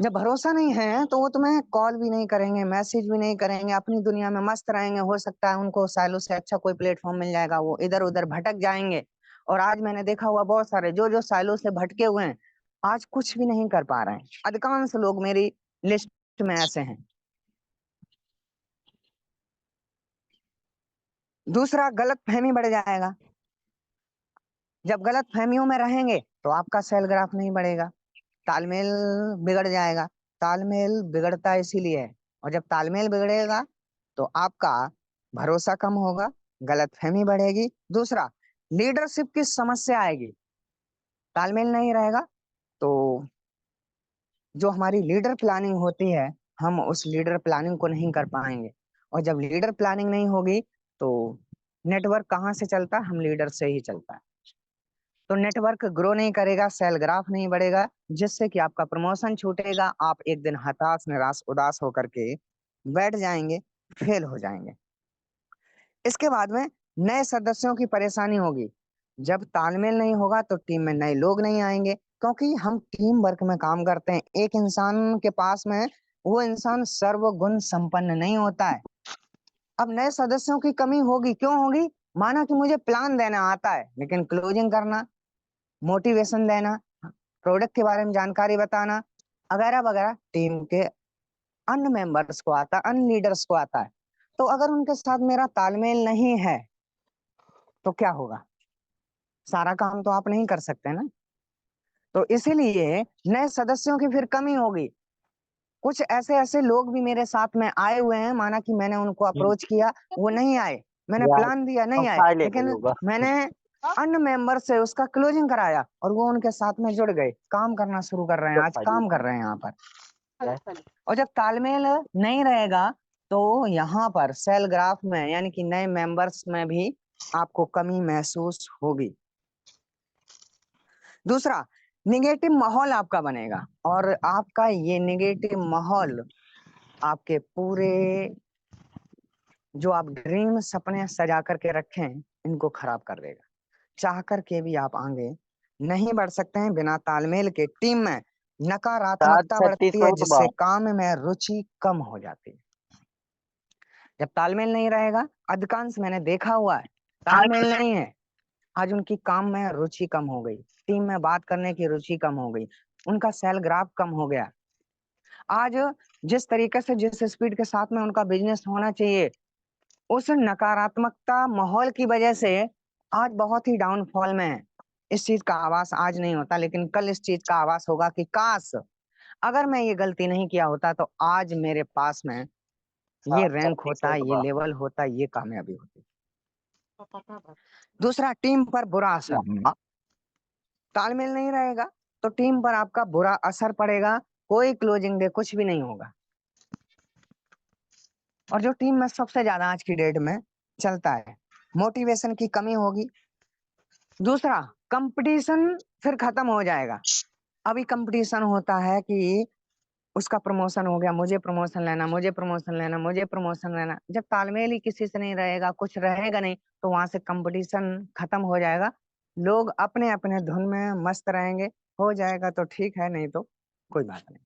जब भरोसा नहीं है तो वो तुम्हें कॉल भी नहीं करेंगे, मैसेज भी नहीं करेंगे, अपनी दुनिया में मस्त रहेंगे। हो सकता है उनको सालों से अच्छा कोई प्लेटफॉर्म मिल जाएगा, वो इधर उधर भटक जाएंगे। और आज मैंने देखा हुआ बहुत सारे जो जो सालों से भटके हुए हैं आज कुछ भी नहीं कर पा रहे हैं। अधिकांश लोग मेरी लिस्ट में ऐसे हैं। दूसरा, गलत फहमी बढ़ जाएगा। जब गलत फहमियों में रहेंगे तो आपका सेल ग्राफ नहीं बढ़ेगा, तालमेल बिगड़ जाएगा। तालमेल बिगड़ता इसीलिए है, और जब तालमेल बिगड़ेगा तो आपका भरोसा कम होगा, गलतफहमी बढ़ेगी। दूसरा, लीडरशिप की समस्या आएगी। तालमेल नहीं रहेगा तो जो हमारी लीडर प्लानिंग होती है हम उस लीडर प्लानिंग को नहीं कर पाएंगे, और जब लीडर प्लानिंग नहीं होगी तो नेटवर्क कहाँ से चलता है? हम लीडर से ही चलता है। तो नेटवर्क ग्रो नहीं करेगा, सेल ग्राफ नहीं बढ़ेगा, जिससे कि आपका प्रमोशन छूटेगा, आप एक दिन हताश निराश उदास होकर के बैठ जाएंगे, फेल हो जाएंगे। इसके बाद में नए सदस्यों की परेशानी होगी। जब तालमेल नहीं होगा तो टीम में नए लोग नहीं आएंगे, क्योंकि हम टीम वर्क में काम करते हैं। एक इंसान के पास में वो इंसान सर्वगुण संपन्न नहीं होता है। अब नए सदस्यों की कमी होगी, क्यों होगी? माना कि मुझे प्लान देना आता है, लेकिन क्लोजिंग करना, मोटिवेशन देना, प्रोडक्ट के बारे में जानकारी बताना, वगैरह वगैरह टीम के अन्य मेंबर्स को आता है, अन्य लीडर्स को आता है। तो अगर उनके साथ मेरा तालमेल नहीं है तो क्या होगा? सारा काम तो आप नहीं कर सकते ना। तो इसीलिए नए सदस्यों की फिर कमी होगी। कुछ ऐसे ऐसे लोग भी मेरे साथ में आए हुए हैं, माना कि मैंने उनको अप्रोच किया, वो नहीं आए, मैंने यार प्लान दिया, नहीं अब आए, साइलेंट लेकिन होगा। मैंने अन्य मेंबर से उसका क्लोजिंग कराया और वो उनके साथ में जुड़ गए, काम करना शुरू कर रहे हैं, आज काम कर रहे हैं यहाँ पर। और जब तालमेल नहीं रहेगा तो यहाँ पर सेल ग्राफ में यानी कि नए मेंबर्स में भी आपको कमी महसूस होगी। दूसरा, निगेटिव माहौल आपका बनेगा और आपका ये निगेटिव माहौल आपके पूरे जो आप ड्रीम सपने सजा करके रखे हैं इनको खराब कर देगा। चाह करके भी आप आगे नहीं बढ़ सकते हैं बिना तालमेल के। टीम में नकारात्मकता बढ़ती है 7:36 जिससे काम में रुचि कम हो जाती है। जब तालमेल नहीं रहेगा, अधिकांश मैंने देखा हुआ है, तालमेल नहीं है, आज उनकी काम में रुचि कम हो गई, टीम में बात करने की रुचि कम हो गई, उनका सेल ग्राफ कम हो गया। आज जिस तरीके से जिस स्पीड के साथ में उनका बिजनेस होना चाहिए, उस नकारात्मकता माहौल की वजह से आज बहुत ही डाउनफॉल में है। इस चीज का आवाज आज नहीं होता, लेकिन कल इस चीज का आवाज होगा कि काश अगर मैं ये गलती नहीं किया होता तो आज मेरे पास में ये रैंक होता, ये लेवल होता, ये कामयाबी होती। दूसरा, टीम पर बुरा असर। तालमेल नहीं रहेगा तो टीम पर आपका बुरा असर पड़ेगा, कोई क्लोजिंग डे कुछ भी नहीं होगा। और जो टीम में सबसे ज्यादा आज की डेट में चलता है, मोटिवेशन की कमी होगी। दूसरा, कंपटीशन फिर खत्म हो जाएगा। अभी कंपटीशन होता है कि उसका प्रमोशन हो गया, मुझे प्रमोशन लेना, मुझे प्रमोशन लेना, मुझे प्रमोशन लेना। जब तालमेल ही किसी से नहीं रहेगा, कुछ रहेगा नहीं, तो वहां से कंपटीशन खत्म हो जाएगा। लोग अपने अपने धुन में मस्त रहेंगे, हो जाएगा तो ठीक है, नहीं तो कोई बात नहीं।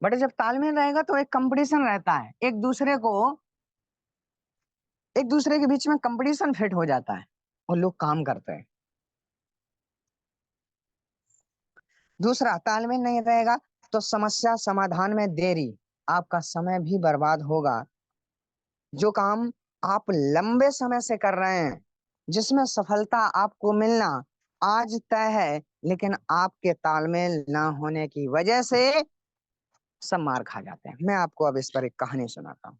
बट जब तालमेल रहेगा तो एक कंपटीशन रहता है, एक दूसरे के बीच में कंपटीशन फिट हो जाता है और लोग काम करते हैं। दूसरा, तालमेल नहीं रहेगा तो समस्या समाधान में देरी, आपका समय भी बर्बाद होगा। जो काम आप लंबे समय से कर रहे हैं, जिसमें सफलता आपको मिलना आज तय है, लेकिन आपके तालमेल ना होने की वजह से सब मार खा जाते हैं। मैं आपको अब इस पर एक कहानी सुनाता हूँ।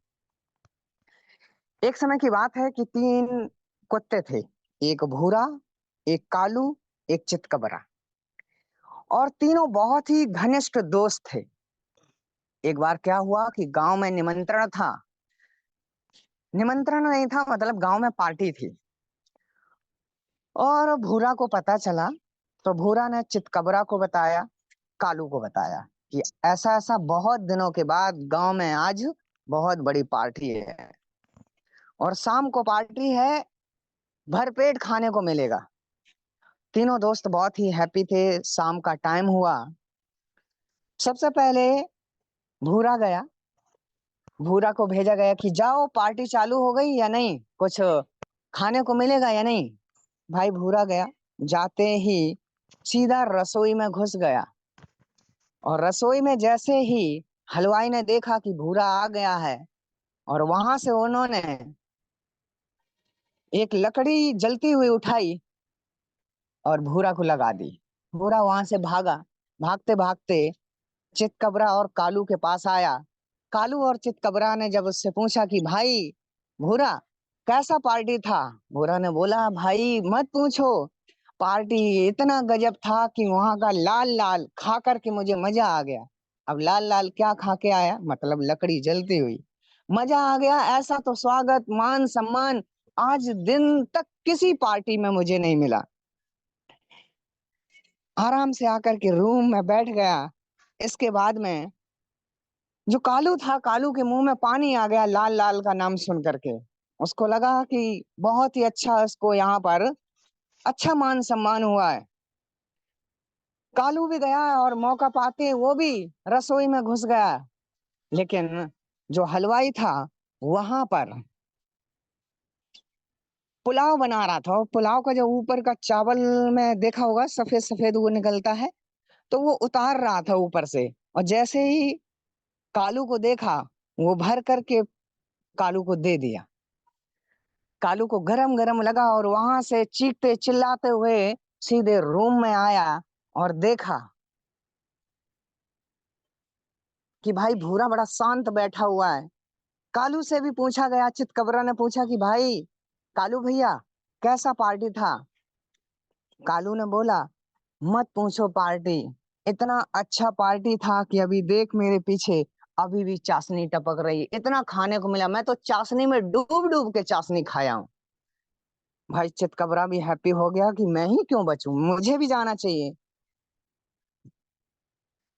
एक समय की बात है कि 3 कुत्ते थे, एक भूरा, एक कालू, एक चितकबरा, और तीनों बहुत ही घनिष्ठ दोस्त थे। एक बार क्या हुआ कि गांव में निमंत्रण था, निमंत्रण नहीं था मतलब गांव में पार्टी थी, और भूरा को पता चला तो भूरा ने चितकबरा को बताया, कालू को बताया कि ऐसा ऐसा बहुत दिनों के बाद गांव में आज बहुत बड़ी पार्टी है और शाम को पार्टी है, भरपेट खाने को मिलेगा। तीनों दोस्त बहुत ही हैप्पी थे। शाम का टाइम हुआ, सबसे पहले भूरा गया, भूरा को भेजा गया कि जाओ पार्टी चालू हो गई या नहीं, कुछ खाने को मिलेगा या नहीं। भाई भूरा गया, जाते ही सीधा रसोई में घुस गया, और रसोई में जैसे ही हलवाई ने देखा कि भूरा आ गया है, और वहां से उन्होंने एक लकड़ी जलती हुई उठाई और भूरा को लगा दी। भूरा वहां से भागा, भागते भागते चितकबरा और कालू के पास आया। कालू और चितकबरा ने जब उससे पूछा कि भाई भूरा कैसा पार्टी था, भूरा ने बोला भाई मत पूछो, पार्टी इतना गजब था कि वहां का लाल लाल खा करके मुझे मजा आ गया। अब लाल लाल क्या खा के आया, मतलब लकड़ी जलती हुई, मजा आ गया। ऐसा तो स्वागत मान सम्मान आज दिन तक किसी पार्टी में मुझे नहीं मिला। आराम से आकर के रूम में बैठ गया। इसके बाद में जो कालू था, कालू के मुंह में पानी आ गया लाल लाल का नाम सुन करके। उसको लगा कि बहुत ही अच्छा, उसको यहाँ पर अच्छा मान सम्मान हुआ है। कालू भी गया और मौका पाते वो भी रसोई में घुस गया, लेकिन जो हलवाई था वहां पर पुलाव बना रहा था, और पुलाव का जो ऊपर का चावल में देखा होगा सफेद सफेद वो निकलता है, तो वो उतार रहा था ऊपर से। और जैसे ही कालू को देखा वो भर करके कालू को दे दिया। कालू को गरम गरम लगा और वहां से चीखते चिल्लाते हुए सीधे रूम में आया और देखा कि भाई भूरा बड़ा शांत बैठा हुआ है। कालू से भी पूछा गया, चितकबरा ने पूछा कि भाई कालू भैया कैसा पार्टी था। कालू ने बोला मत पूछो पार्टी, इतना अच्छा पार्टी था कि अभी देख मेरे पीछे अभी भी चाशनी टपक रही, इतना खाने को मिला, मैं तो चाशनी में डूब डूब के चाशनी खाया हूँ। भाई चितकबरा भी हैप्पी हो गया कि मैं ही क्यों बचूं, मुझे भी जाना चाहिए।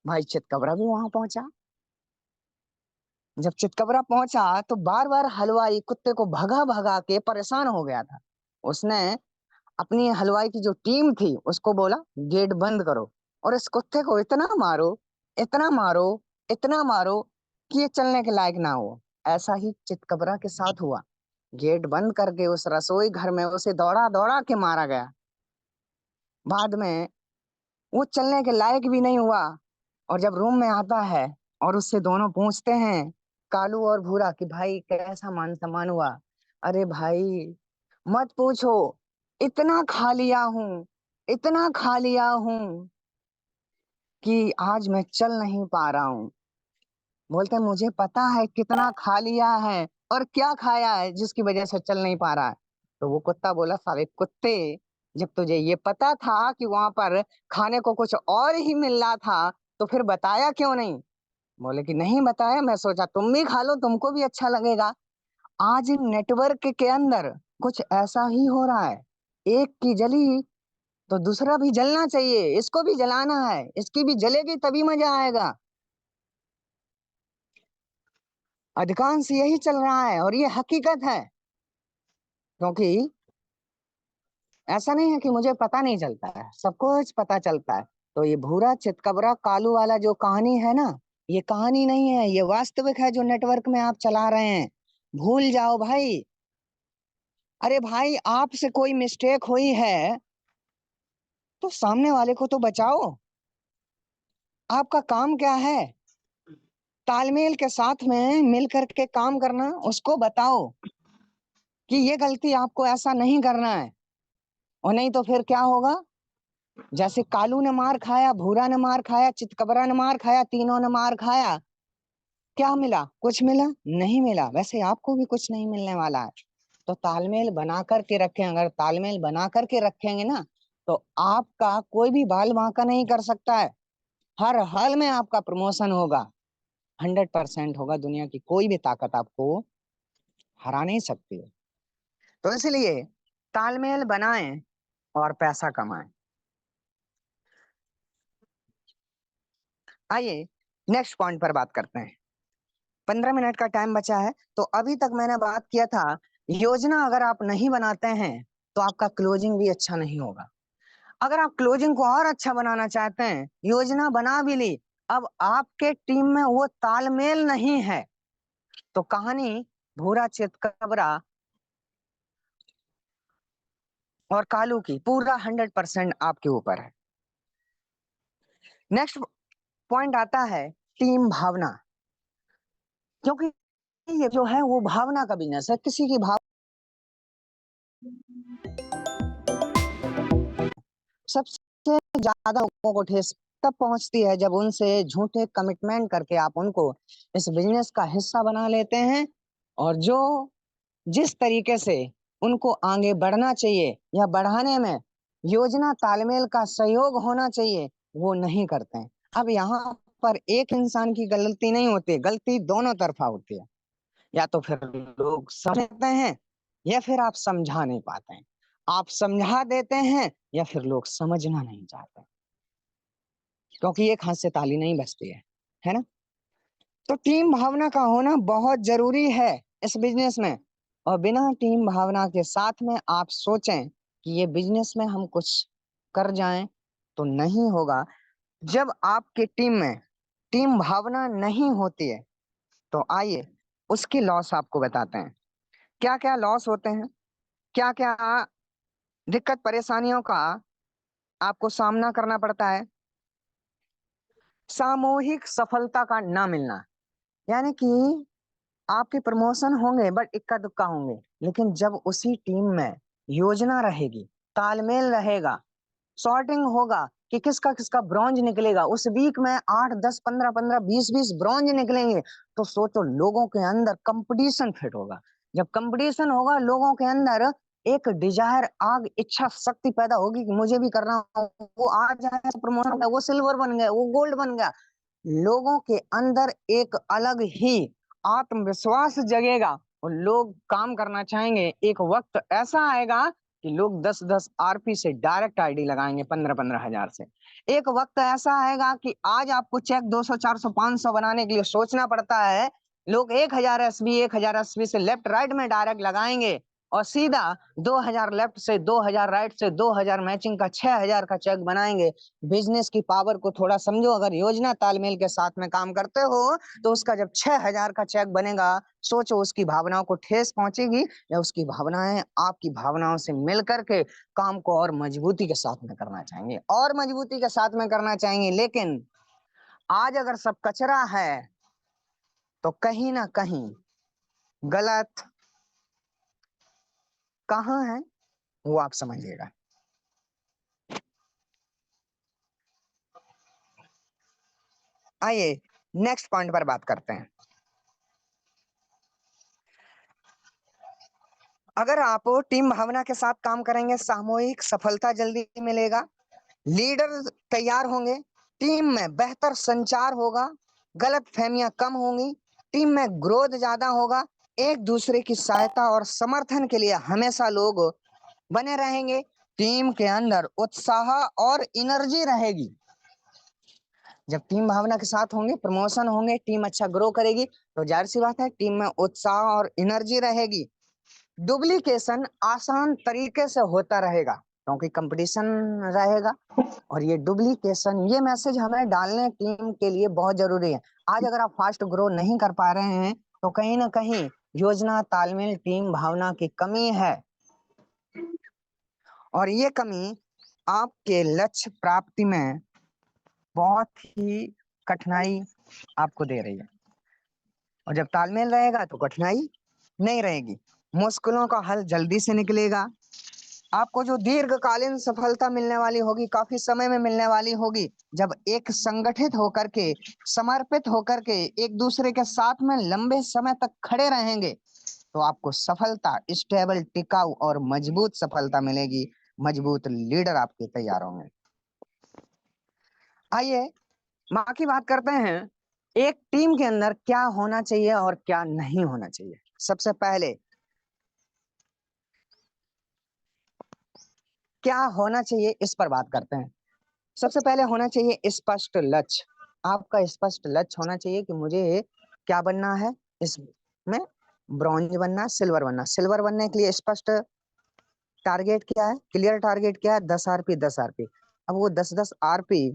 भाई चितकबरा भी वहां पहुंचा। जब चितकबरा पहुंचा तो बार बार हलवाई कुत्ते को भगा भगा के परेशान हो गया था। उसने अपनी हलवाई की जो टीम थी उसको बोला गेट बंद करो और इस कुत्ते को इतना मारो, इतना मारो, इतना मारो कि ये चलने के लायक ना हो। ऐसा ही चितकबरा के साथ हुआ। गेट बंद करके उस रसोई घर में उसे दौड़ा दौड़ा के मारा गया। बाद में वो चलने के लायक भी नहीं हुआ। और जब रूम में आता है और उससे दोनों पूछते हैं, कालू और भूरा, कि भाई कैसा मान सम्मान हुआ। अरे भाई मत पूछो, इतना खा लिया हूं, इतना खा लिया हूं कि आज मैं चल नहीं पा रहा हूँ। बोलते हैं मुझे पता है कितना खा लिया है और क्या खाया है जिसकी वजह से चल नहीं पा रहा है। तो वो कुत्ता बोला साले कुत्ते, जब तुझे ये पता था कि वहां पर खाने को कुछ और ही मिल रहा था तो फिर बताया क्यों नहीं। बोले कि नहीं बताया, मैं सोचा तुम भी खा लो, तुमको भी अच्छा लगेगा। आज नेटवर्क के अंदर कुछ ऐसा ही हो रहा है। एक की जली तो दूसरा भी जलना चाहिए, इसको भी जलाना है, इसकी भी जलेगी तभी मजा आएगा। अधिकांश यही चल रहा है और ये हकीकत है। क्योंकि ऐसा नहीं है कि मुझे पता नहीं चलता है, सब कुछ पता चलता है। तो ये भूरा चितकबरा कालू वाला जो कहानी है ना, ये कहानी नहीं है, ये वास्तविक है जो नेटवर्क में आप चला रहे हैं। भूल जाओ भाई। अरे भाई आपसे कोई मिस्टेक हुई है तो सामने वाले को तो बचाओ। आपका काम क्या है? तालमेल के साथ में मिल करके काम करना, उसको बताओ कि ये गलती आपको ऐसा नहीं करना है। और नहीं तो फिर क्या होगा? जैसे कालू ने मार खाया, भूरा ने मार खाया, चितकबरा ने मार खाया, तीनों ने मार खाया, क्या मिला? कुछ मिला नहीं मिला, वैसे आपको भी कुछ नहीं मिलने वाला है। तो तालमेल बना करके रखें, अगर तालमेल बना करके रखेंगे ना तो आपका कोई भी बाल बांका नहीं कर सकता है। हर हाल में आपका प्रमोशन होगा, 100% होगा। दुनिया की कोई भी ताकत आपको हरा नहीं सकती है। तो इसलिए तालमेल बनाएं और पैसा कमाएं। आइए नेक्स्ट पॉइंट पर बात करते हैं। 15 मिनट का टाइम बचा है। तो अभी तक मैंने बात किया था, योजना अगर आप नहीं बनाते हैं तो आपका क्लोजिंग भी अच्छा नहीं होगा। अगर आप क्लोजिंग को और अच्छा बनाना चाहते हैं, योजना बना भी ली, अब आपके टीम में वो तालमेल नहीं है, तो कहानी भूरा चितकबरा और कालू की पूरा 100% आपके ऊपर है। नेक्स्ट पॉइंट आता है टीम भावना। क्योंकि ये जो है वो भावना का बिजनेस है, किसी की भावना सबसे ज्यादा लोगों को ठेस तब पहुंचती है जब उनसे झूठे कमिटमेंट करके आप उनको इस बिजनेस का हिस्सा बना लेते हैं और जो जिस तरीके से उनको आगे बढ़ना चाहिए या बढ़ाने में योजना तालमेल का सहयोग होना चाहिए वो नहीं करते हैं। अब यहाँ पर एक इंसान की गलती नहीं होती, गलती दोनों तरफा होती है। या तो फिर लोग समझते हैं या फिर आप समझा नहीं पाते हैं। आप समझा देते हैं या फिर लोग समझना नहीं चाहते, क्योंकि एक हाथ से ताली नहीं बजती है ना। तो टीम भावना का होना बहुत जरूरी है इस बिजनेस में। और बिना टीम भावना के साथ में आप सोचें कि ये बिजनेस में हम कुछ कर जाएं तो नहीं होगा। जब आपकी टीम में टीम भावना नहीं होती है तो आइए उसकी लॉस आपको बताते हैं। क्या क्या लॉस होते हैं, क्या क्या दिक्कत परेशानियों का आपको सामना करना पड़ता है। सामूहिक सफलता का ना मिलना, यानी कि आपके प्रमोशन होंगे बट इक्का दुक्का होंगे, लेकिन जब उसी टीम में योजना रहेगी, तालमेल रहेगा, सॉर्टिंग होगा कि किसका किसका ब्रॉन्ज निकलेगा, उस वीक में 8 10 15 15 20 20 ब्रॉन्ज निकलेंगे, तो सोचो लोगों के अंदर कंपटीशन फिट होगा। जब कंपटीशन होगा लोगों के अंदर एक डिजायर, आग, इच्छा शक्ति पैदा होगी कि मुझे भी करना, वो आज प्रमोशन हो गया, वो सिल्वर बन गया, वो गोल्ड बन गया। लोगों के अंदर एक अलग ही आत्मविश्वास जगेगा और लोग काम करना चाहेंगे। एक वक्त ऐसा आएगा कि लोग 10-10 आरपी से डायरेक्ट आईडी लगाएंगे 15-15 हजार से। एक वक्त ऐसा आएगा कि आज आपको चेक 200 400 500 बनाने के लिए सोचना पड़ता है, लोग 1000 एसबी से लेफ्ट राइट में डायरेक्ट लगाएंगे और सीधा 2000 लेफ्ट से 2000 राइट से 2000 मैचिंग का 6000 का चेक बनाएंगे। बिजनेस की पावर को थोड़ा समझो। अगर योजना तालमेल के साथ में काम करते हो तो उसका जब 6000 का चेक बनेगा, सोचो उसकी भावनाओं को ठेस पहुंचेगी या उसकी भावनाएं आपकी भावनाओं से मिल करके काम को और मजबूती के साथ में करना चाहेंगे, और मजबूती के साथ में करना चाहेंगे। लेकिन आज अगर सब कचरा है तो कहीं ना कहीं गलत कहाँ है वो आप समझिएगा। आइए नेक्स्ट पॉइंट पर बात करते हैं। अगर आप टीम भावना के साथ काम करेंगे, सामूहिक सफलता जल्दी मिलेगा, लीडर तैयार होंगे, टीम में बेहतर संचार होगा, गलत फहमियां कम होंगी, टीम में ग्रोथ ज्यादा होगा, एक दूसरे की सहायता और समर्थन के लिए हमेशा लोग बने रहेंगे, टीम के अंदर उत्साह और एनर्जी रहेगी। जब टीम भावना के साथ होंगे, प्रमोशन होंगे, टीम अच्छा ग्रो करेगी, तो जाहिर सी बात है टीम में उत्साह और एनर्जी रहेगी। डुप्लीकेशन आसान तरीके से होता रहेगा क्योंकि कंपटीशन रहेगा, और ये डुप्लीकेशन, ये मैसेज हमें डालने टीम के लिए बहुत जरूरी है। आज अगर आप फास्ट ग्रो नहीं कर पा रहे हैं तो कहीं ना कहीं योजना तालमेल टीम भावना की कमी है, और ये कमी आपके लक्ष्य प्राप्ति में बहुत ही कठिनाई आपको दे रही है। और जब तालमेल रहेगा तो कठिनाई नहीं रहेगी, मुश्किलों का हल जल्दी से निकलेगा। आपको जो दीर्घकालीन सफलता मिलने वाली होगी, काफी समय में मिलने वाली होगी, जब एक संगठित होकर के, समर्पित होकर के एक दूसरे के साथ में लंबे समय तक खड़े रहेंगे, तो आपको सफलता, स्टेबल, टिकाऊ और मजबूत सफलता मिलेगी। मजबूत लीडर आपके तैयार होंगे। आइए बाकी बात करते हैं, एक टीम के अंदर क्या होना चाहिए और क्या नहीं होना चाहिए। सबसे पहले क्या होना चाहिए इस पर बात करते हैं। सबसे पहले होना चाहिए स्पष्ट लक्ष्य। आपका स्पष्ट लक्ष्य होना चाहिए कि मुझे क्या बनना है, इसमें ब्रॉन्ज बनना, सिल्वर बनना। सिल्वर बनने के लिए स्पष्ट टारगेट क्या है, क्लियर टारगेट क्या है, 10 आरपी 10 आरपी। अब वो 10-10 आरपी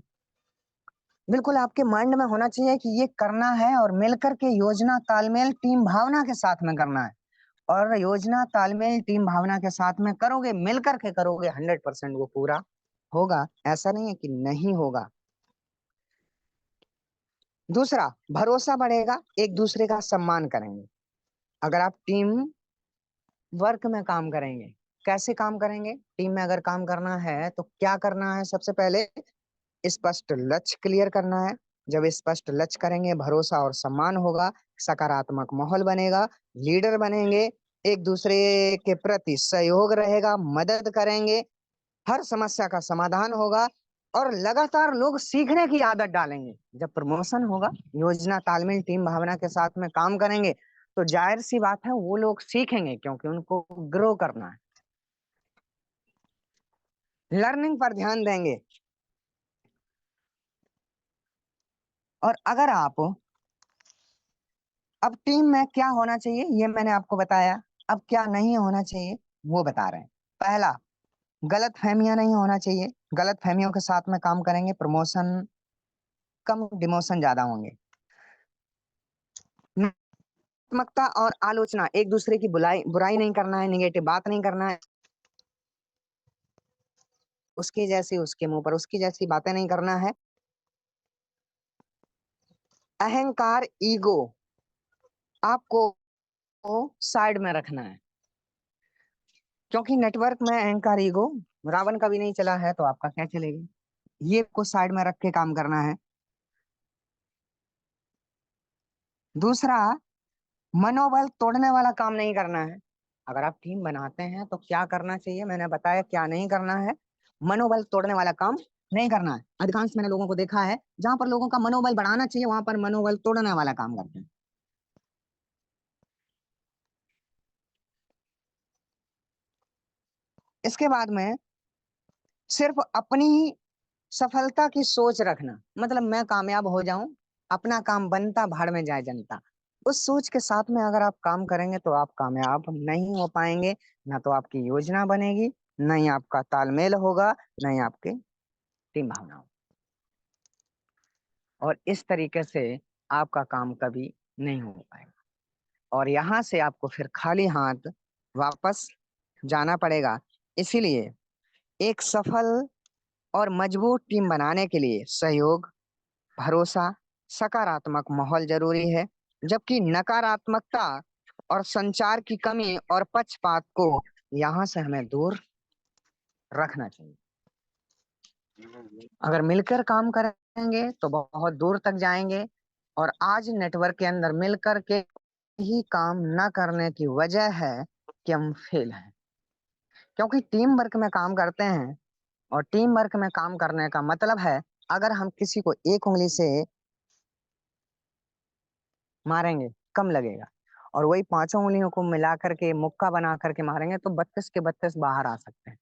बिल्कुल आपके माइंड में होना चाहिए कि ये करना है, और मिलकर के योजना तालमेल टीम भावना के साथ में करना है। और योजना तालमेल टीम भावना के साथ में करोगे, मिलकर के करोगे, 100% वो पूरा होगा। ऐसा नहीं है कि नहीं होगा। दूसरा, भरोसा बढ़ेगा, एक दूसरे का सम्मान करेंगे। अगर आप टीम वर्क में काम करेंगे, कैसे काम करेंगे, टीम में अगर काम करना है तो क्या करना है, सबसे पहले स्पष्ट लक्ष्य क्लियर करना है। जब स्पष्ट लक्ष्य करेंगे, भरोसा और सम्मान होगा, सकारात्मक माहौल बनेगा, लीडर बनेंगे, एक दूसरे के प्रति सहयोग रहेगा, मदद करेंगे, हर समस्या का समाधान होगा, और लगातार लोग सीखने की आदत डालेंगे। जब प्रमोशन होगा, योजना तालमेल टीम भावना के साथ में काम करेंगे, तो जाहिर सी बात है वो लोग सीखेंगे क्योंकि उनको ग्रो करना है। लर्निंग पर ध्यान देंगे। और अगर आप, अब टीम में क्या होना चाहिए ये मैंने आपको बताया, अब क्या नहीं होना चाहिए वो बता रहे हैं। पहला, गलत फहमियां नहीं होना चाहिए। गलत फहमियों के साथ में काम करेंगे, प्रमोशन कम, डिमोशन ज्यादा होंगे। नकारात्मकता और आलोचना, एक दूसरे की बुराई नहीं करना है, निगेटिव बात नहीं करना है, उसकी जैसी, उसके मुंह पर उसकी जैसी बातें नहीं करना है। अहंकार, ईगो आपको साइड में रखना है, क्योंकि नेटवर्क में अहंकार ईगो रावण का भी नहीं चला है तो आपका क्या चलेगा। ये को साइड में रख के काम करना है। दूसरा, मनोबल तोड़ने वाला काम नहीं करना है। अगर आप टीम बनाते हैं तो क्या करना चाहिए, मैंने बताया क्या नहीं करना है। मनोबल तोड़ने वाला काम नहीं करना है। अधिकांश मैंने लोगों को देखा है जहां पर लोगों का मनोबल बढ़ाना चाहिए वहां पर मनोबल तोड़ने वाला काम करते हैं। इसके बाद में सिर्फ अपनी सफलता की सोच रखना, मतलब मैं कामयाब हो जाऊं, अपना काम बनता भाड़ में जाए जनता। उस सोच के साथ में अगर आप काम करेंगे तो आप कामयाब नहीं हो पाएंगे। ना तो आपकी योजना बनेगी, ना ही आपका तालमेल होगा, ना ही आपकी टीम भावना होगी। और इस तरीके से आपका काम कभी नहीं हो पाएगा और यहाँ से आपको फिर खाली हाथ वापस जाना पड़ेगा। इसीलिए एक सफल और मजबूत टीम बनाने के लिए सहयोग, भरोसा, सकारात्मक माहौल जरूरी है। जबकि नकारात्मकता और संचार की कमी और पक्षपात को यहाँ से हमें दूर रखना चाहिए। अगर मिलकर काम करेंगे तो बहुत दूर तक जाएंगे। और आज नेटवर्क के अंदर मिलकर के ही काम न करने की वजह है कि हम फेल हैं, क्योंकि टीम वर्क में काम करते हैं। और टीम वर्क में काम करने का मतलब है, अगर हम किसी को एक उंगली से मारेंगे कम लगेगा, और वही पांचों उंगलियों को मिला करके मुक्का बना करके मारेंगे तो 32 के 32 बाहर आ सकते हैं।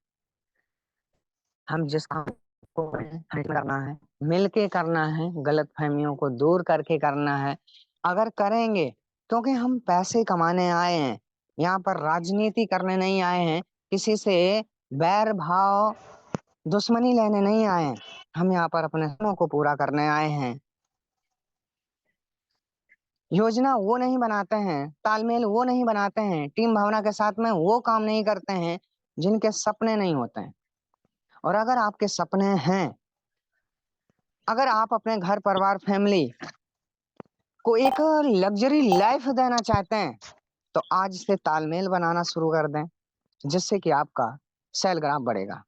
हम जिस काम को करना है, मिलके करना है, गलत फहमियों को दूर करके करना है। अगर करेंगे, क्योंकि हम पैसे कमाने आए हैं, यहाँ पर राजनीति करने नहीं आए हैं, किसी से बैर भाव दुश्मनी लेने नहीं आए हैं। हम यहाँ पर अपने सपनों को पूरा करने आए हैं। योजना वो नहीं बनाते हैं, तालमेल वो नहीं बनाते हैं, टीम भावना के साथ में वो काम नहीं करते हैं जिनके सपने नहीं होते हैं। और अगर आपके सपने हैं, अगर आप अपने घर परिवार फैमिली को एक लग्जरी लाइफ देना चाहते हैं तो आज से तालमेल बनाना शुरू कर दें, जिससे कि आपका सेल ग्राफ बढ़ेगा।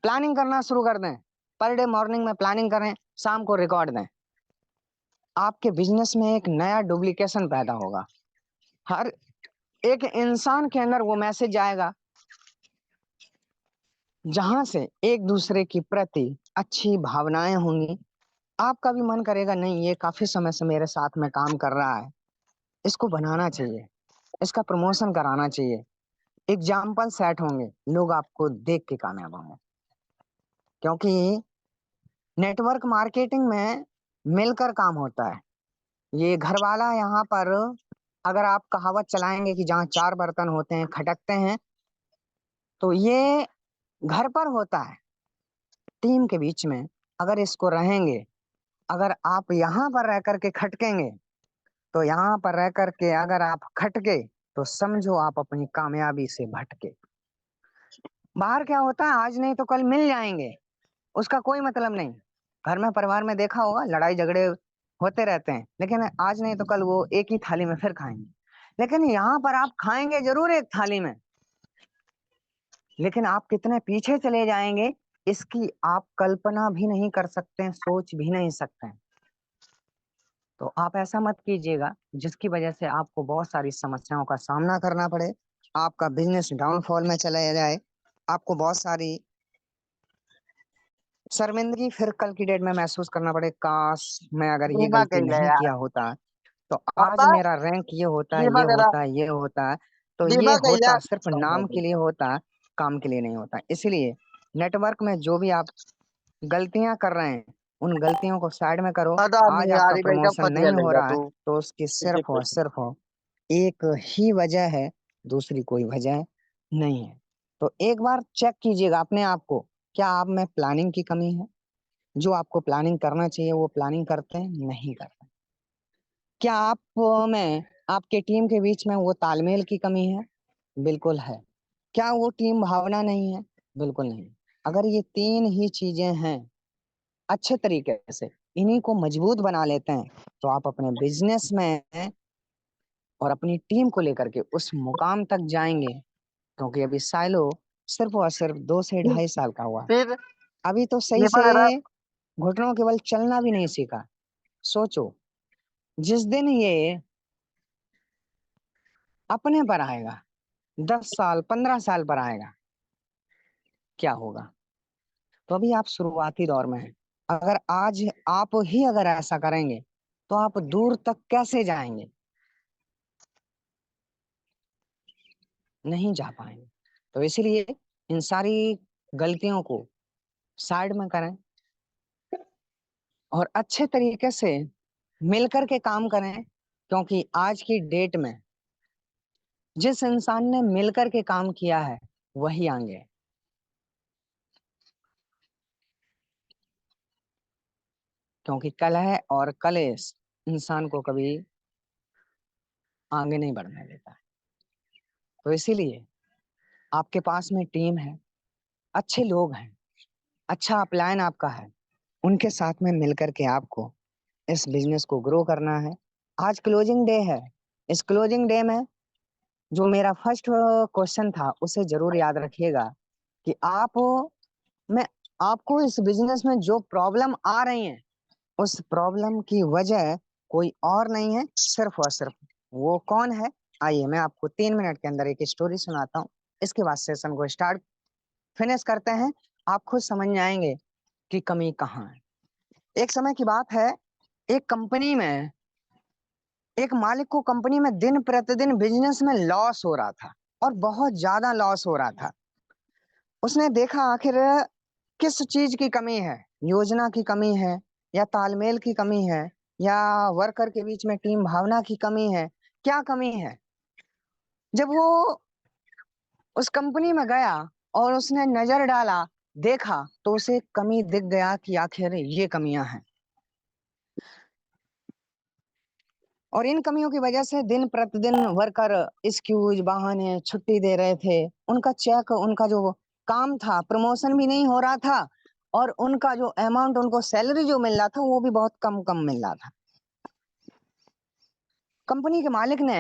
प्लानिंग करना शुरू कर दें, पर डे मॉर्निंग में प्लानिंग करें, शाम को रिकॉर्ड दें। आपके बिजनेस में एक नया डुप्लीकेशन पैदा होगा। हर एक इंसान के अंदर वो मैसेज आएगा जहां से एक दूसरे की प्रति अच्छी भावनाएं होंगी। आपका भी मन करेगा, नहीं ये काफी समय से मेरे साथ में काम कर रहा है, इसको बनाना चाहिए, इसका प्रमोशन कराना चाहिए। एग्जाम्पल सेट होंगे, लोग आपको देख के कामयाब होंगे। क्योंकि नेटवर्क मार्केटिंग में मिलकर काम होता है। ये घर वाला यहाँ पर, अगर आप कहावत चलाएंगे कि जहाँ चार बर्तन होते हैं खटकते हैं, तो ये घर पर होता है टीम के बीच में। अगर इसको रहेंगे, अगर आप यहाँ पर रह करके खटकेंगे, तो यहाँ पर रह करके अगर आप खटके तो समझो आप अपनी कामयाबी से भटके। बाहर क्या होता है, आज नहीं तो कल मिल जाएंगे, उसका कोई मतलब नहीं। घर में परिवार में देखा होगा, लड़ाई झगड़े होते रहते हैं, लेकिन आज नहीं तो कल वो एक ही थाली में फिर खाएंगे। लेकिन यहाँ पर आप खाएंगे जरूर एक थाली में, लेकिन आप कितने पीछे चले जाएंगे इसकी आप कल्पना भी नहीं कर सकते हैं, सोच भी नहीं सकते हैं। तो आप ऐसा मत कीजिएगा जिसकी वजह से आपको बहुत सारी समस्याओं का सामना करना पड़े, आपका बिजनेस डाउनफॉल में चला जाए, आपको बहुत सारी शर्मिंदगी फिर कल की डेट में महसूस करना पड़े, काश मैं अगर ये बीमा गलती कइले नहीं यार। किया होता तो आज पापा मेरा रैंक ये होता, बीमा ये करा। होता, ये होता। तो ये बीमा कइले। होता सिर्फ नाम के लिए होता, काम के लिए नहीं होता। इसलिए नेटवर्क में जो भी आप गलतियां कर रहे हैं, उन गलतियों को साइड में करो। हटा आज नहीं आपका यार, ये एकदम प्रमोशन फट नहीं हो गया रहा है तू। तो उसकी इसी सिर्फ और कुछ सिर्फ एक ही वजह है, दूसरी कोई वजह नहीं है। तो एक बार चेक कीजिएगा अपने आप को, क्या आप में प्लानिंग की कमी है? जो आपको प्लानिंग करना चाहिए वो प्लानिंग करते हैं, नहीं करते? क्या आप में, आपके टीम के बीच में वो तालमेल की कमी है? बिल्कुल है। क्या वो टीम भावना नहीं है? बिल्कुल नहीं। अगर ये तीन ही चीजें हैं, अच्छे तरीके से इन्हीं को मजबूत बना लेते हैं तो आप अपने बिजनेस में और अपनी टीम को लेकर के उस मुकाम तक जाएंगे। क्योंकि अभी साइलो सिर्फ और सिर्फ 2 से 2.5 साल का हुआ, फिर अभी तो सही से पेपर आ रहा। घुटनों के बल चलना भी नहीं सीखा। सोचो, जिस दिन ये अपने पर आएगा, 10 साल 15 साल पर आएगा, क्या होगा? तो अभी आप शुरुआती दौर में हैं। अगर आज आप ही अगर ऐसा करेंगे तो आप दूर तक कैसे जाएंगे? नहीं जा पाएंगे। तो इसीलिए इन सारी गलतियों को साइड में करें और अच्छे तरीके से मिलकर के काम करें। क्योंकि आज की डेट में जिस इंसान ने मिलकर के काम किया है वही आगे है। क्योंकि कलह और कलेश इंसान को कभी आगे नहीं बढ़ने देता है। तो इसीलिए आपके पास में टीम है, अच्छे लोग हैं, अच्छा अपलाइन आपका है, उनके साथ में मिलकर के आपको इस बिजनेस को ग्रो करना है। आज क्लोजिंग डे है। इस क्लोजिंग डे में जो मेरा फर्स्ट क्वेश्चन था उसे जरूर याद रखिएगा कि मैं आपको इस बिजनेस में जो प्रॉब्लम आ रही है उस प्रॉब्लम की वजह कोई और नहीं है, सिर्फ और सिर्फ वो कौन है। आइए मैं आपको 3 मिनट के अंदर एक स्टोरी सुनाता हूँ। इसके बाद सेशन को फिनिश करते हैं। आप खुद समझ जाएंगे कि कमी कहाँ है। एक समय की बात है, एक कंपनी में एक मालिक को कंपनी में दिन प्रतिदिन बिजनेस में लॉस हो रहा था और बहुत ज्यादा लॉस हो रहा था। उसने देखा आखिर किस चीज की कमी है। योजना की कमी है, या तालमेल की कमी है, या वर्कर के बीच में टीम भावना की कमी है, क्या कमी है। जब वो उस कंपनी में गया और उसने नजर डाला, देखा, तो उसे कमी दिख गया कि आखिर ये कमियां हैं। और इन कमियों की वजह से दिन प्रतिदिन वर्कर एक्सक्यूज बहाने छुट्टी दे रहे थे। उनका चेक, उनका जो काम था, प्रमोशन भी नहीं हो रहा था, और उनका जो अमाउंट, उनको सैलरी जो मिल रहा था वो भी बहुत कम कम मिल रहा था। कंपनी के मालिक ने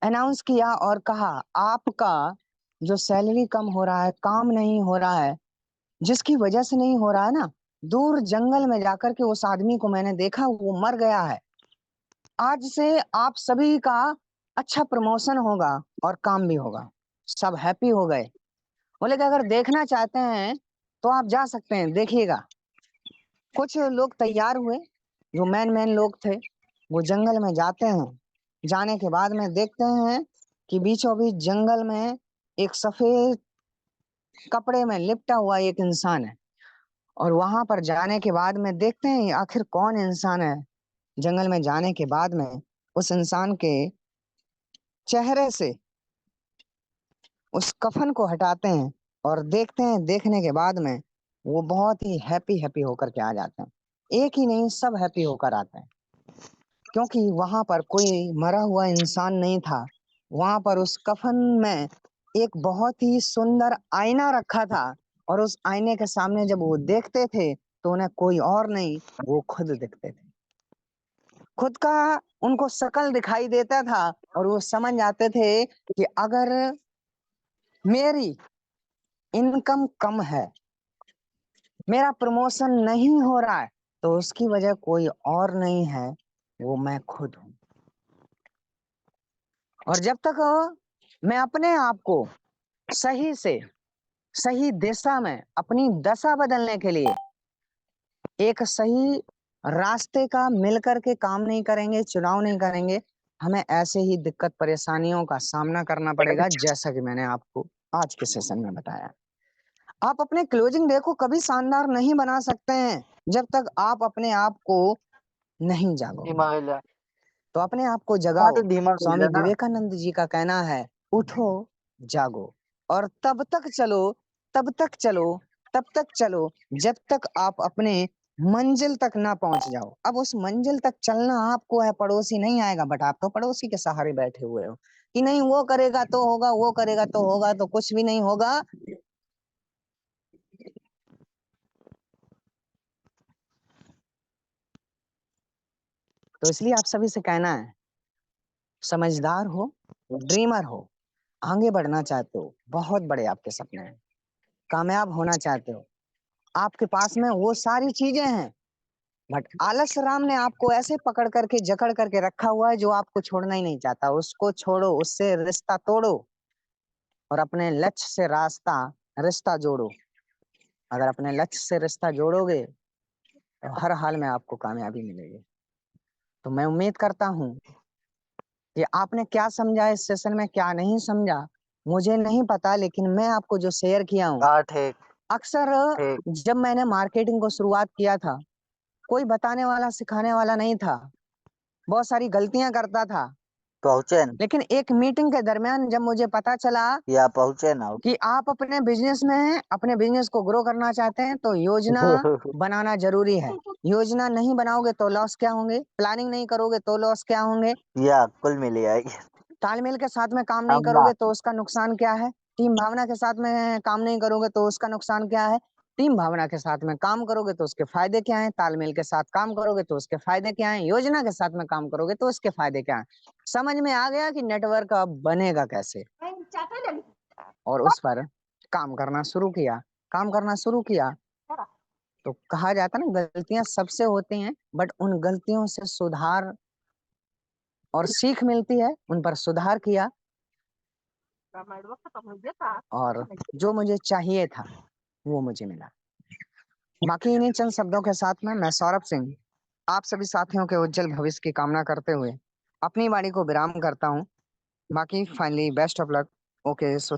अनाउंस किया और कहा, आपका जो सैलरी कम हो रहा है, काम नहीं हो रहा है, जिसकी वजह से नहीं हो रहा है ना, दूर जंगल में जाकर के उस आदमी को मैंने देखा, वो मर गया है। आज से आप सभी का अच्छा प्रमोशन होगा और काम भी होगा। सब हैप्पी हो गए। बोले कि अगर देखना चाहते हैं तो आप जा सकते हैं, देखिएगा। कुछ लोग तैयार हुए, जो मैन मैन लोग थे, वो जंगल में जाते हैं। जाने के बाद में देखते हैं कि बीचों बीच जंगल में एक सफेद कपड़े में लिपटा हुआ एक इंसान है। और वहां पर जाने के बाद में देखते हैं आखिर कौन इंसान है। जंगल में जाने के बाद में उस इंसान के चेहरे से उस कफन को हटाते हैं और देखते हैं। देखने के बाद में वो बहुत ही हैप्पी हैप्पी होकर के आ जाते हैं। एक ही नहीं, सब हैप्पी होकर आते हैं। क्योंकि वहां पर कोई मरा हुआ इंसान नहीं था। वहां पर उस कफन में एक बहुत ही सुंदर आईना रखा था। और उस आईने के सामने जब वो देखते थे तो उन्हें कोई और नहीं, वो खुद दिखते थे। खुद का उनको शकल दिखाई देता था और वो समझ जाते थे कि अगर मेरी इनकम कम है, मेरा प्रमोशन नहीं हो रहा है, तो उसकी वजह कोई और नहीं है, वो मैं खुद हूं। और जब तक मैं अपने आप को सही से सही दिशा में अपनी दशा बदलने के लिए एक सही रास्ते का मिलकर के काम नहीं करेंगे, चुनाव नहीं करेंगे, हमें ऐसे ही दिक्कत परेशानियों का सामना करना पड़ेगा, जैसा कि मैंने आपको आज के सेशन में बताया। आप अपने क्लोजिंग डे को कभी शानदार नहीं बना सकते हैं जब तक आप अपने आप को नहीं जागोगे। दिमाग हिला। तो अपने आप को हाँ जगाओ। तो दिमाग स्वामी हिला ना। विवेकानंद जी का कहना है, उठो, जागो, और तब तक चलो, तब तक चलो, तब तक चलो, जब तक आप अपने मंजिल तक ना पहुंच जाओ। अब उस मंजिल तक चलना आपको है, पड़ोसी नहीं आएगा। बट आप तो पड़ोसी के सहारे बैठे हुए हो कि नहीं, वो करेगा तो होगा, वो करेगा तो होगा, तो कुछ भी नहीं होगा। तो इसलिए आप सभी से कहना है समझदार हो, ड्रीमर हो, आगे बढ़ना चाहते हो, बहुत बड़े आपके सपने हैं, कामयाब होना चाहते हो, आपके पास में वो सारी चीजें हैं, बट आलस राम ने आपको ऐसे पकड़ करके जकड़ करके रखा हुआ है जो आपको छोड़ना ही नहीं चाहता। उसको छोड़ो, उससे रिश्ता तोड़ो और अपने लक्ष्य से रिश्ता जोड़ो। अगर अपने लक्ष्य से रिश्ता जोड़ोगे तो हर हाल में आपको कामयाबी मिलेगी। तो मैं उम्मीद करता हूँ कि आपने क्या समझा इस सेशन में, क्या नहीं समझा मुझे नहीं पता, लेकिन मैं आपको जो शेयर किया हूँ, हाँ ठीक अक्सर ठीक। जब मैंने मार्केटिंग को शुरुआत किया था, कोई बताने वाला सिखाने वाला नहीं था, बहुत सारी गलतियां करता था। पहुंचे न? लेकिन एक मीटिंग के दरमियान जब मुझे पता चला या पहुंचे ना? कि आप अपने बिजनेस में हैं, अपने बिजनेस को ग्रो करना चाहते हैं, तो योजना बनाना जरूरी है। योजना नहीं बनाओगे तो लॉस क्या होंगे, प्लानिंग नहीं करोगे तो लॉस क्या होंगे, या कुल मिल जाएगी। तालमेल के साथ में काम नहीं हम ना करोगे तो उसका नुकसान क्या है, टीम भावना के साथ में काम नहीं करोगे तो उसका नुकसान क्या है, टीम भावना के साथ में काम करोगे तो उसके फायदे क्या हैं, तालमेल के साथ काम करोगे तो उसके फायदे क्या हैं, योजना के साथ में काम करोगे तो उसके फायदे क्या हैं। समझ में आ गया कि नेटवर्क अब बनेगा कैसे, और उस पर काम करना शुरू किया। तो कहा जाता है ना, गलतियां सबसे होती हैं, बट उन गलतियों से सुधार और सीख मिलती है, उन पर सुधार किया और जो मुझे चाहिए था वो मुझे मिला। बाकी इन्हीं चंद शब्दों के साथ में मैं सौरभ सिंह आप सभी साथियों के उज्जवल भविष्य की कामना करते हुए अपनी वाणी को विराम करता हूँ। बाकी finally best of luck. Okay, so